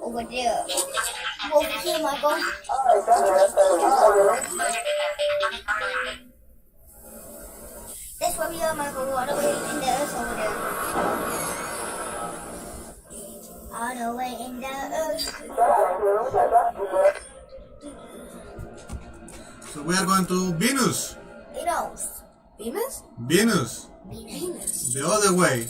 Over there. Over here, Michael. That's where we are, Michael. All the way in the earth over there. All the way in the earth. So we are going to Venus. Venus. Venus? Venus. Venus. The other way.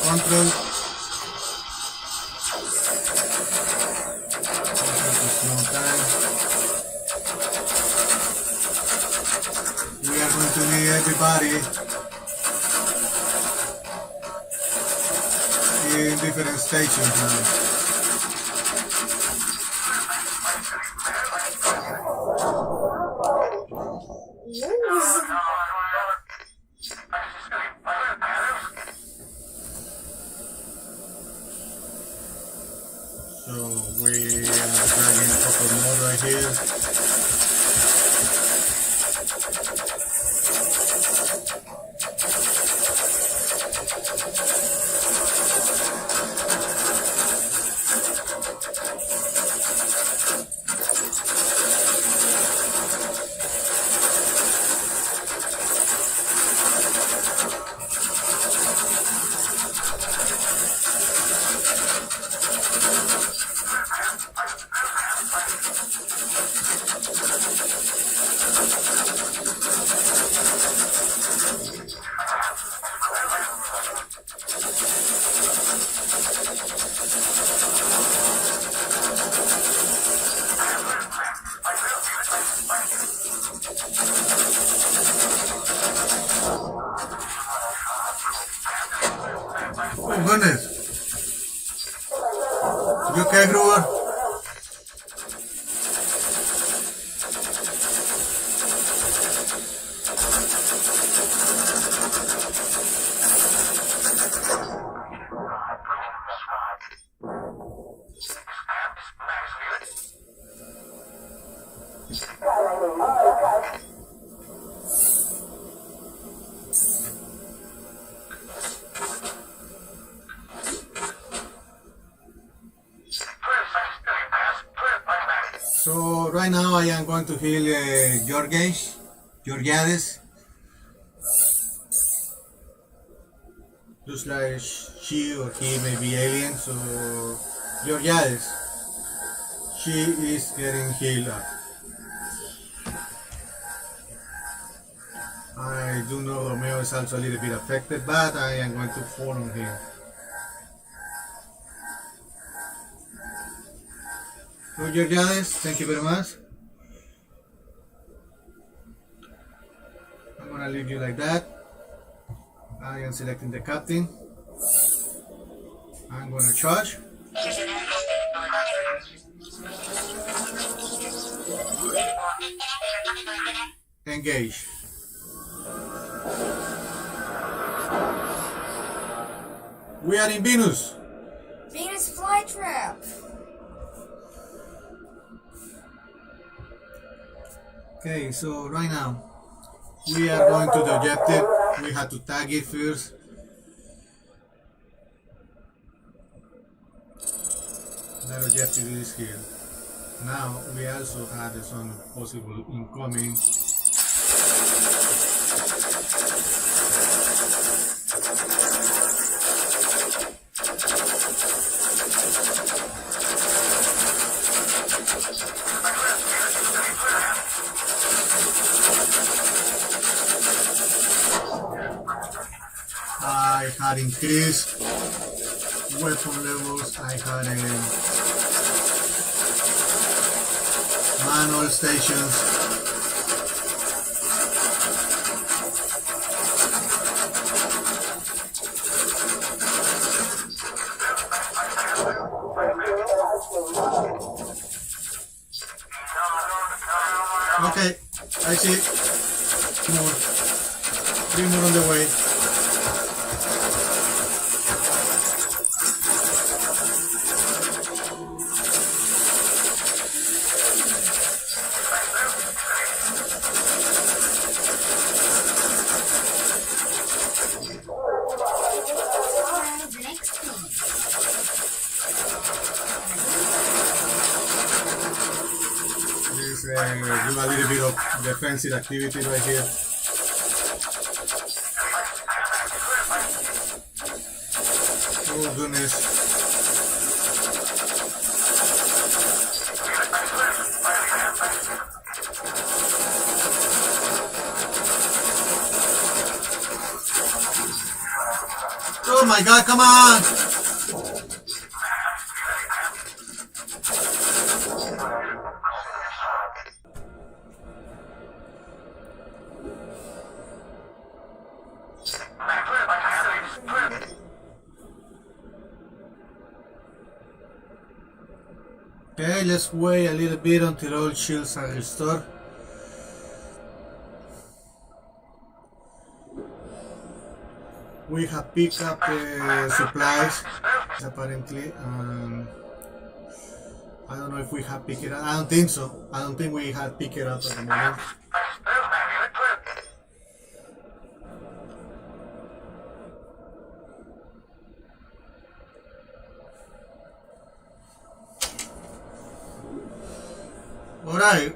Control. We are going to need everybody in different stations now. So we are dragging a couple more right here. Oh goodness. You okay, Grover? So right now I am going to heal Georgiades. Looks like she or he may be alien, so Georgiades, she is getting healed up. I do know Romeo is also a little bit affected, but I am going to fall on him. So Georgiades, thank you very much. I'm gonna leave you like that. I am selecting the captain. I'm gonna charge. Engage. We are in Venus. Venus flytrap. Okay, so right now we are going to the objective. We have to tag it first. That objective is here. Now we also have some possible incoming. I had increased weapon levels, I had manual stations. Okay, I see more. 3 more on the way. Do a little bit of defensive activity right here. Oh goodness. Oh my god, come on! Okay, let's wait a little bit until all shields are restored. We have picked up the supplies, apparently. I don't know if we have picked it up. I don't think so. I don't think we have picked it up at the moment. Alright,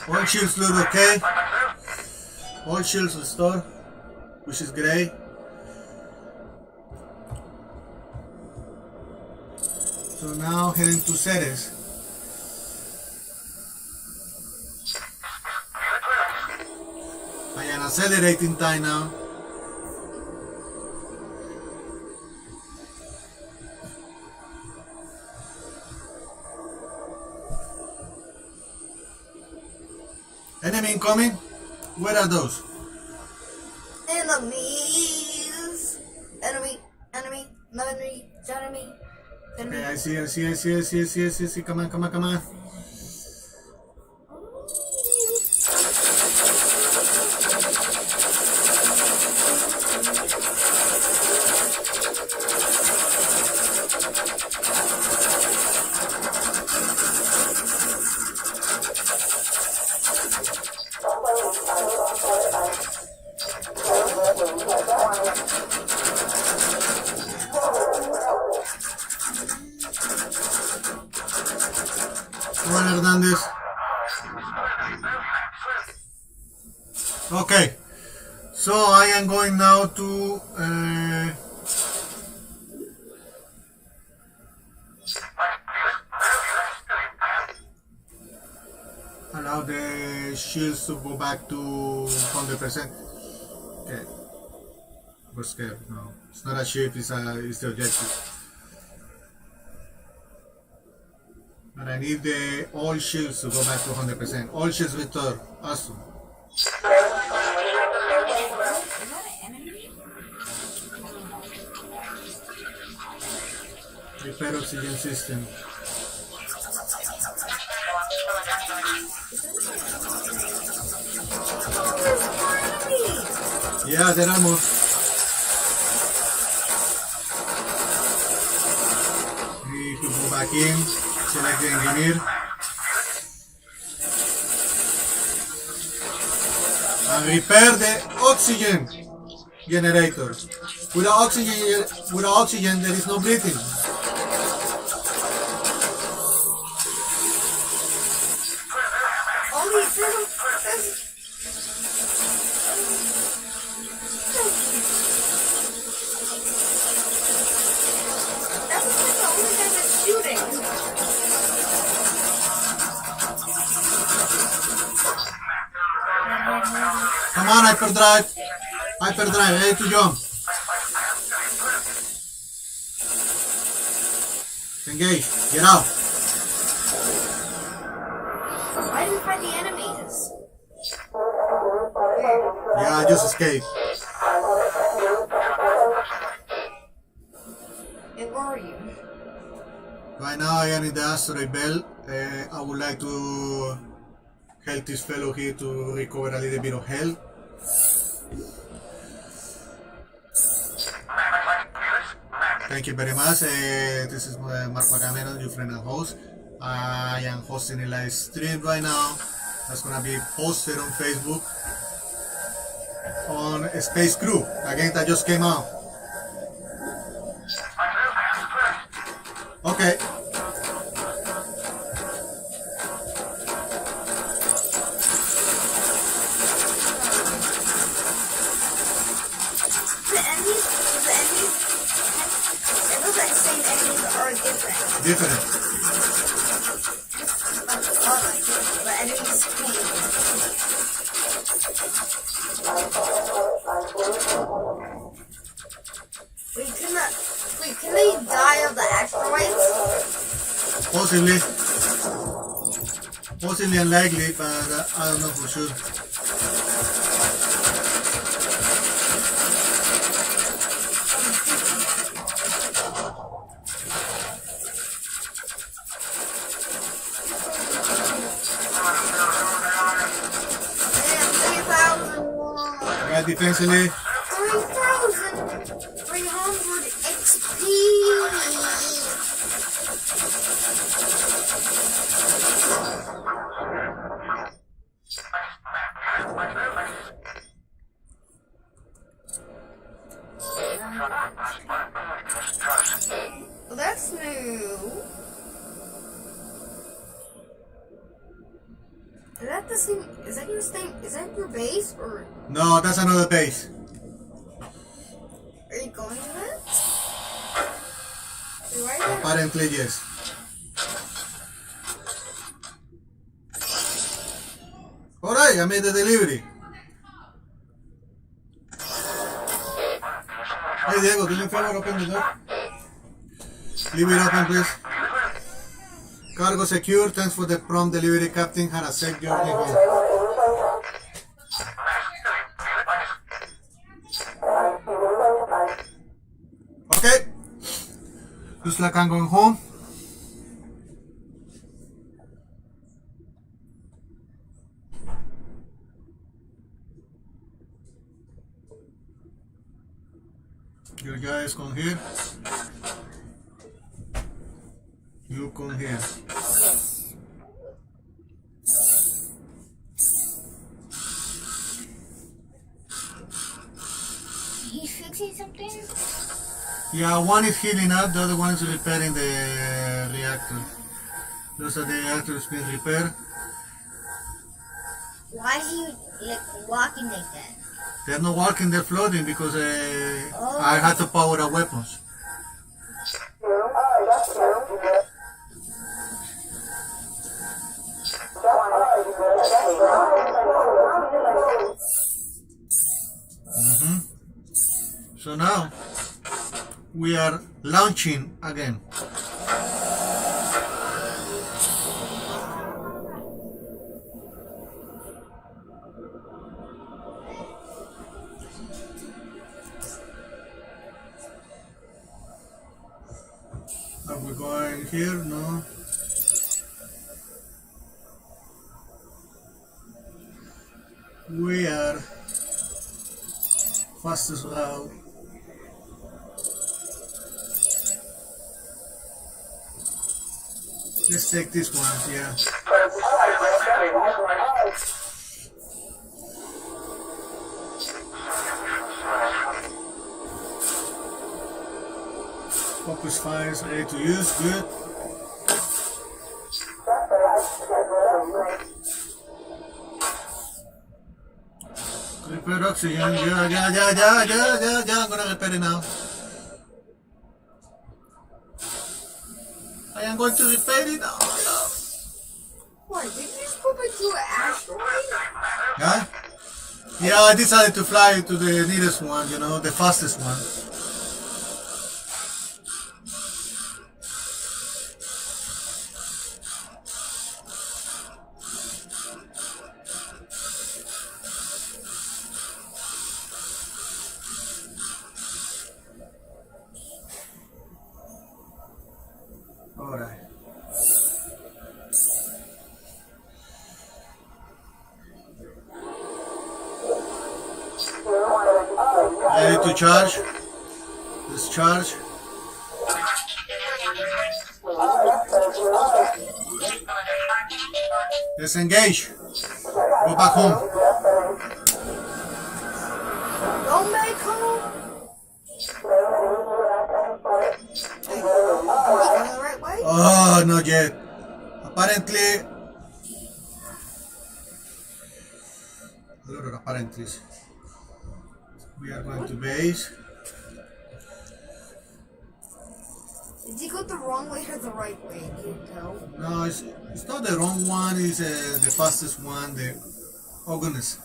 all shields look okay. All shields restored, which is great. So now heading to Ceres. I am accelerating time now. Enemy incoming? Where are those? Enemies. Enemy. Okay, I see. Come on. Juan Hernandez. Okay, so I am going now to allow the shields to go back to 100%. Okay, we're scared. No, it's not a shield. It's the objective. But I need the all shields to go back to 100%. All shields restore. Awesome. Repair oxygen system. Yeah, there are more. We need to go back in, select the engineer, and repair the oxygen generator. Without oxygen, there is no breathing. Come on, hyperdrive. Hyperdrive, ready to jump. Engage. Get out. I didn't find the enemies. Yeah, just escape. And where are you? Right now I am in the asteroid belt. I would like to help this fellow here to recover a little bit of health. Thank you very much. This is Marco Agamenon, your friend and host. I am hosting a live stream right now. That's gonna be posted on Facebook on Space Crew, a game that just came out. Okay. Different. Wait, can they die of the asteroids? Possibly. Possibly unlikely, but I don't know for sure. Defensively. 3,300 XP. Well, that's new. Is that the same? Is that your thing? Is that your base or? No, that's another base. Are you going to that? Apparently, yes. Alright, I made the delivery. Hey Diego, do me a favor, open the door. Leave it open, please. Cargo secure. Thanks for the prompt delivery, Captain. Had a safe journey home. Okay. Looks like I'm going home. You guys come here. You come here. He's fixing something? Yeah, one is healing up, the other one is repairing the reactor. Those are the actors being repaired. Why is he like walking like that? They're not walking, they're floating because I had to power the weapons. So now we are launching again. Are we going here? No. We are fastest route. Let's take this one, yeah. Focus fires ready to use, good. Repair oxygen, yeah, I'm gonna repair it now. I am going to repair it now. What, did you just go back to an asteroid? Huh? Yeah, I decided to fly to the nearest one, you know, the fastest one. Alright. Ready to charge. Discharge. Disengage. Go back home. Go back home. Hey, are we going the right way? Oh, not yet. Apparently. A lot of apparently. We are going to base. Did you go the wrong way or the right way? Can you tell? No, it's not the wrong one. It's the fastest one. The August.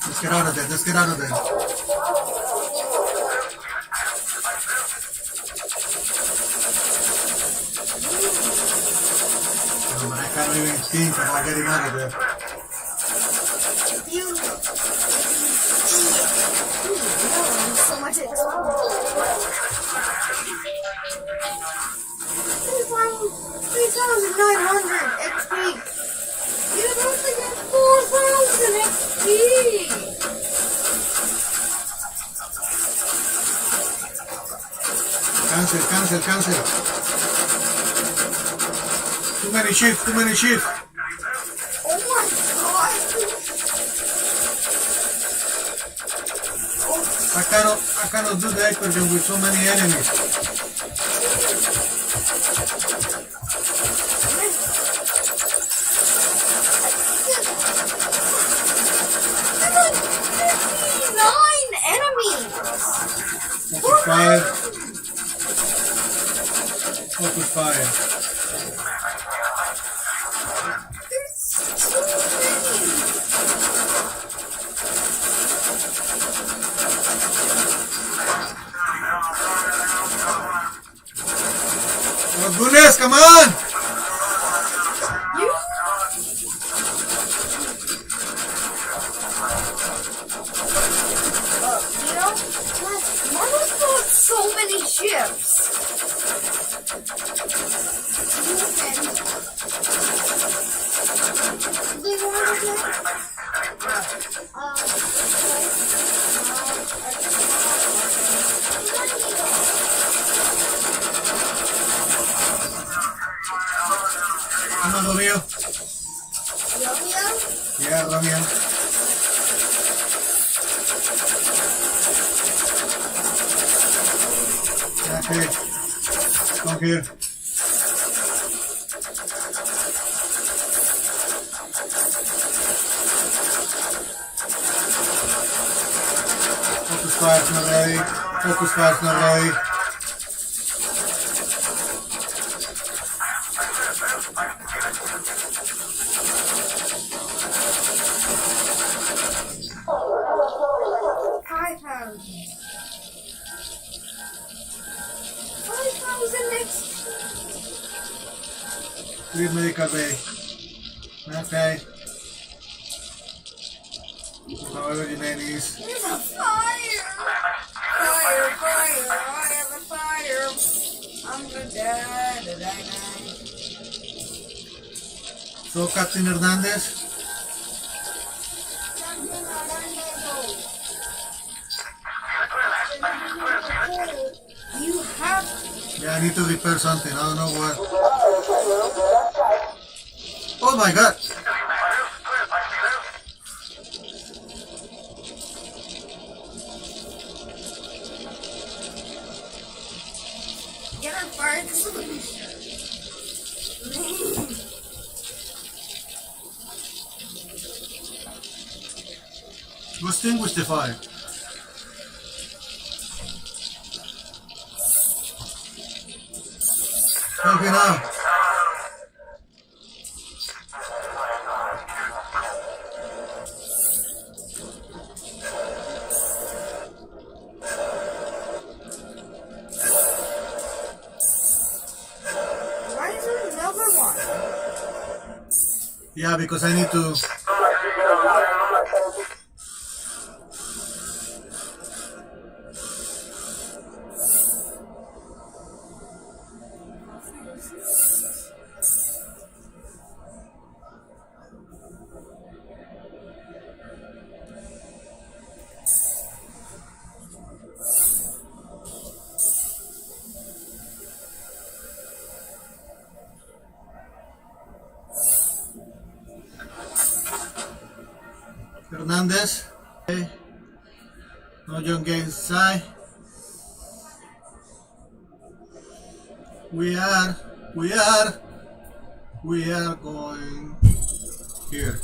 Let's get out of there. Let's get out of there. Oh, man, I can't even think about getting out of there. So much XP. 3,900 XP. You don't get 4,000 XP. Cancel. Too many ships. Oh my god. I cannot do the hyperjump with so many enemies. Focus fire. Oh goodness, come on! Okay. Come here. Focus fire's not ready. Focus fire's not ready. Leave medical bay. Okay. However your name is. There's a fire! Fire, fire, I have a fire. I'm gonna die. So, Captain Hernandez. You have Yeah, I need to repair something. I don't know what. Oh my god! get a fire extinguisher. Go extinguish the fire. Okay, now. Why is there another one? Yeah, because I need to. Hernandez. Okay. No John get inside. We are going here.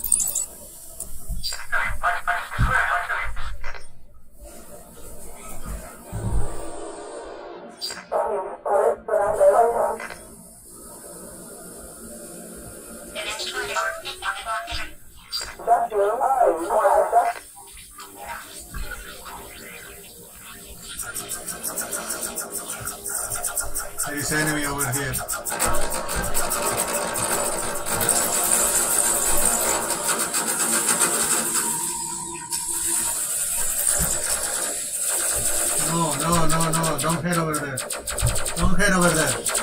There is enemy over here. No, don't head over there. Don't head over there.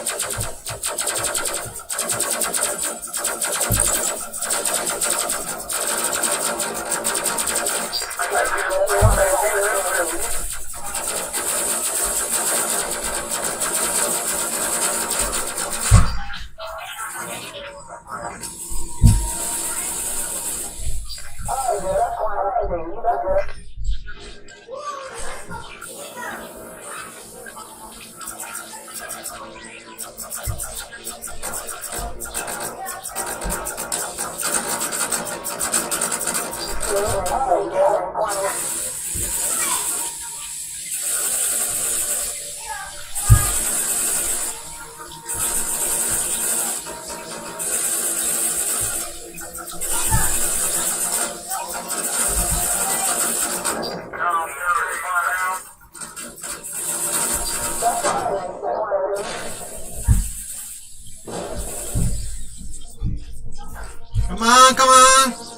Come on, come on!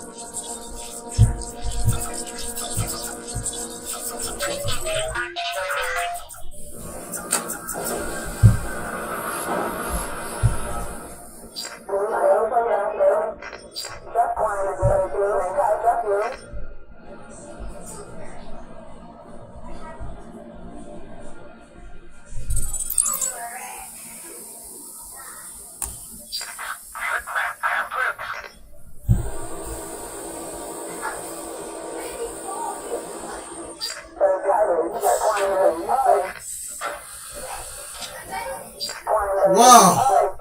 Wow!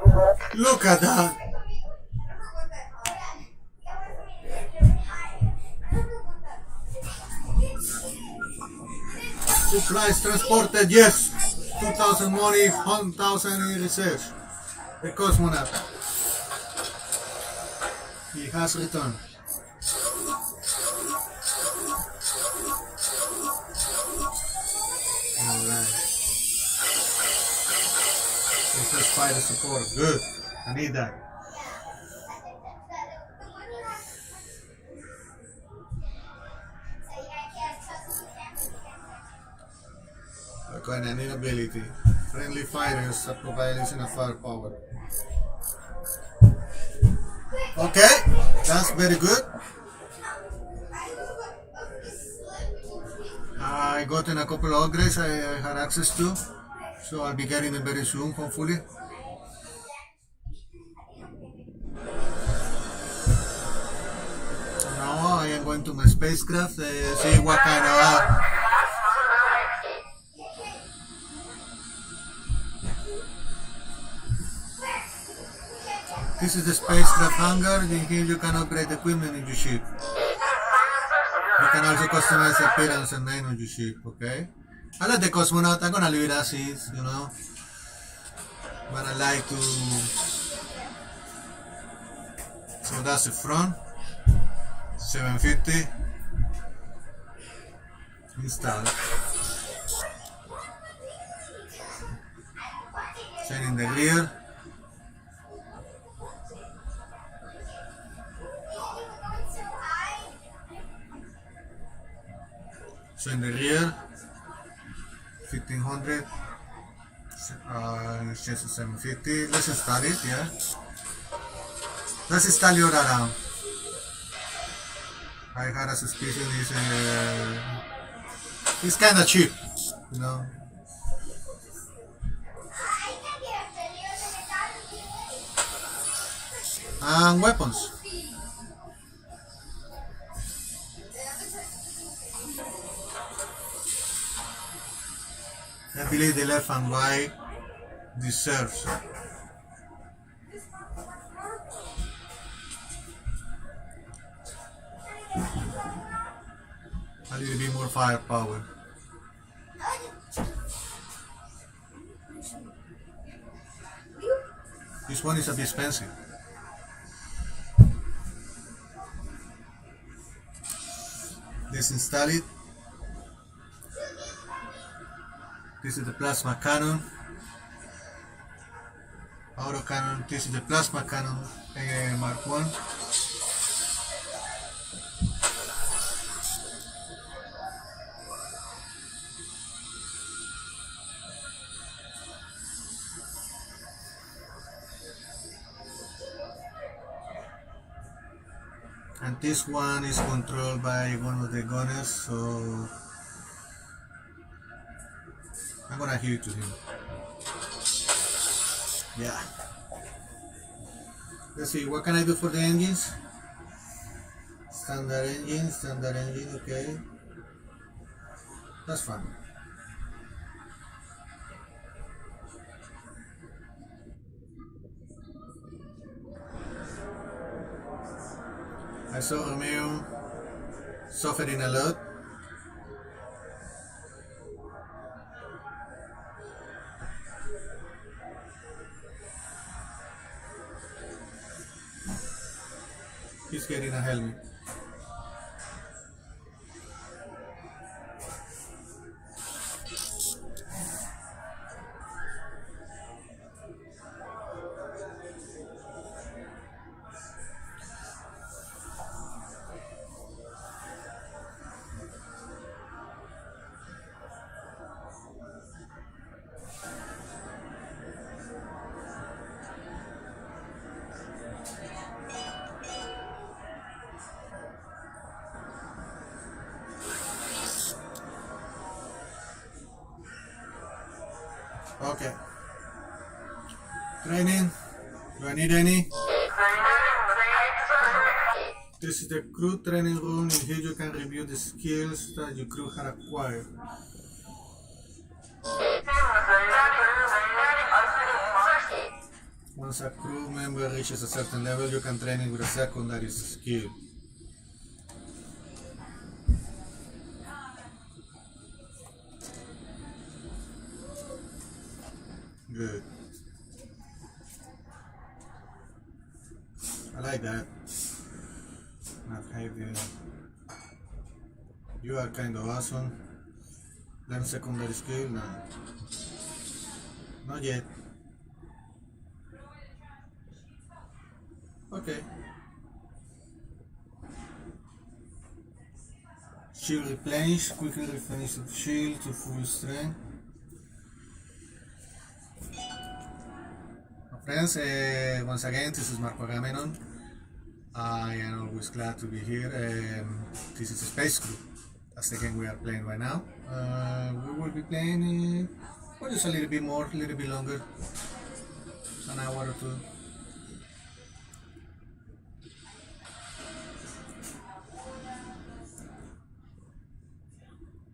Look at that! Supplies transported, yes! 2,000 money, 1,000 in research. The cosmonaut. He has returned. Alright. This is spider support. Good. I need that. Okay, I need ability. Friendly fighters that provide additional firepower. Okay, that's very good. I gotten a couple of upgrades I had access to, so I'll be getting them very soon, hopefully. Now I am going to my spacecraft, see what kind of This is the spacecraft hangar. In here you can upgrade equipment in your ship. You can also customize the appearance and name of your ship, okay? I like the cosmonaut. I'm gonna leave it as is, you know. But I like to... So that's the front. 750. Install. Same in the rear. So in the rear, 1500, it's just 750. Let's install it, yeah. Let's install it around. I had a suspicion it's kind of cheap, you know. And weapons. I believe the left and right deserves. A little bit more firepower. This one is a bit expensive. Let's install it. This is the plasma cannon. Auto cannon. This is the plasma cannon Mark 1. And this one is controlled by one of the gunners, so I'm gonna give it to him. Yeah. Let's see, what can I do for the engines? Standard engine, okay. That's fine. I saw Romeo suffering a lot. He's getting a helmet. Okay. Training. Do I need any? This is the crew training room. In here you can review the skills that your crew had acquired. Once a crew member reaches a certain level, you can train it with a secondary skill. Good. I like that. Not hiding. You are kind of awesome. Learn secondary skill? No. Not yet. Okay. Shield replenish, quickly replenish the shield to full strength. Friends, once again, this is Marco Agamenon. I am always glad to be here. This is a Space Crew. That's the game we are playing right now. We will be playing just a little bit more, a little bit longer, an hour or two.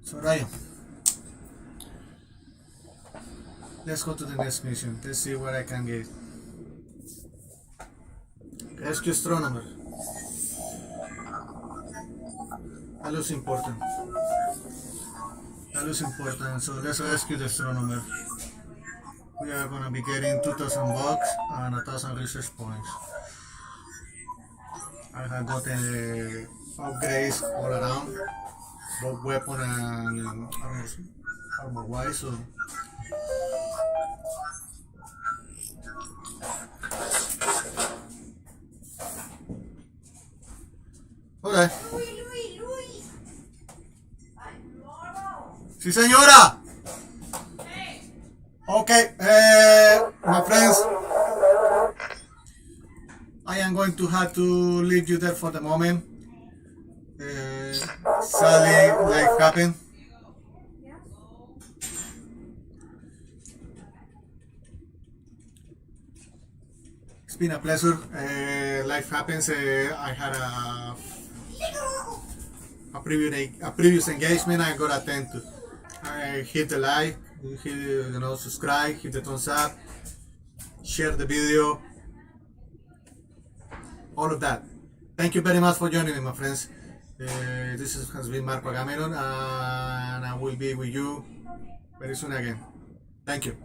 So Ryan, let's go to the next mission. Let's see what I can get. Rescue astronomer. That looks important. That looks important. So let's rescue the astronomer. We are gonna be getting 2,000 bucks and 1,000 research points. I have gotten upgrades all around, both weapon and armor wise. So okay. Sí, señora. Okay, my friends, I am going to have to leave you there for the moment. Sadly, life happened. It's been a pleasure. Life happens. I had a previous engagement I got to attend to. I hit the like, hit, subscribe, hit the thumbs up, share the video, all of that. Thank you very much for joining me, my friends. This has been Marco Agamenon, and I will be with you very soon again. Thank you.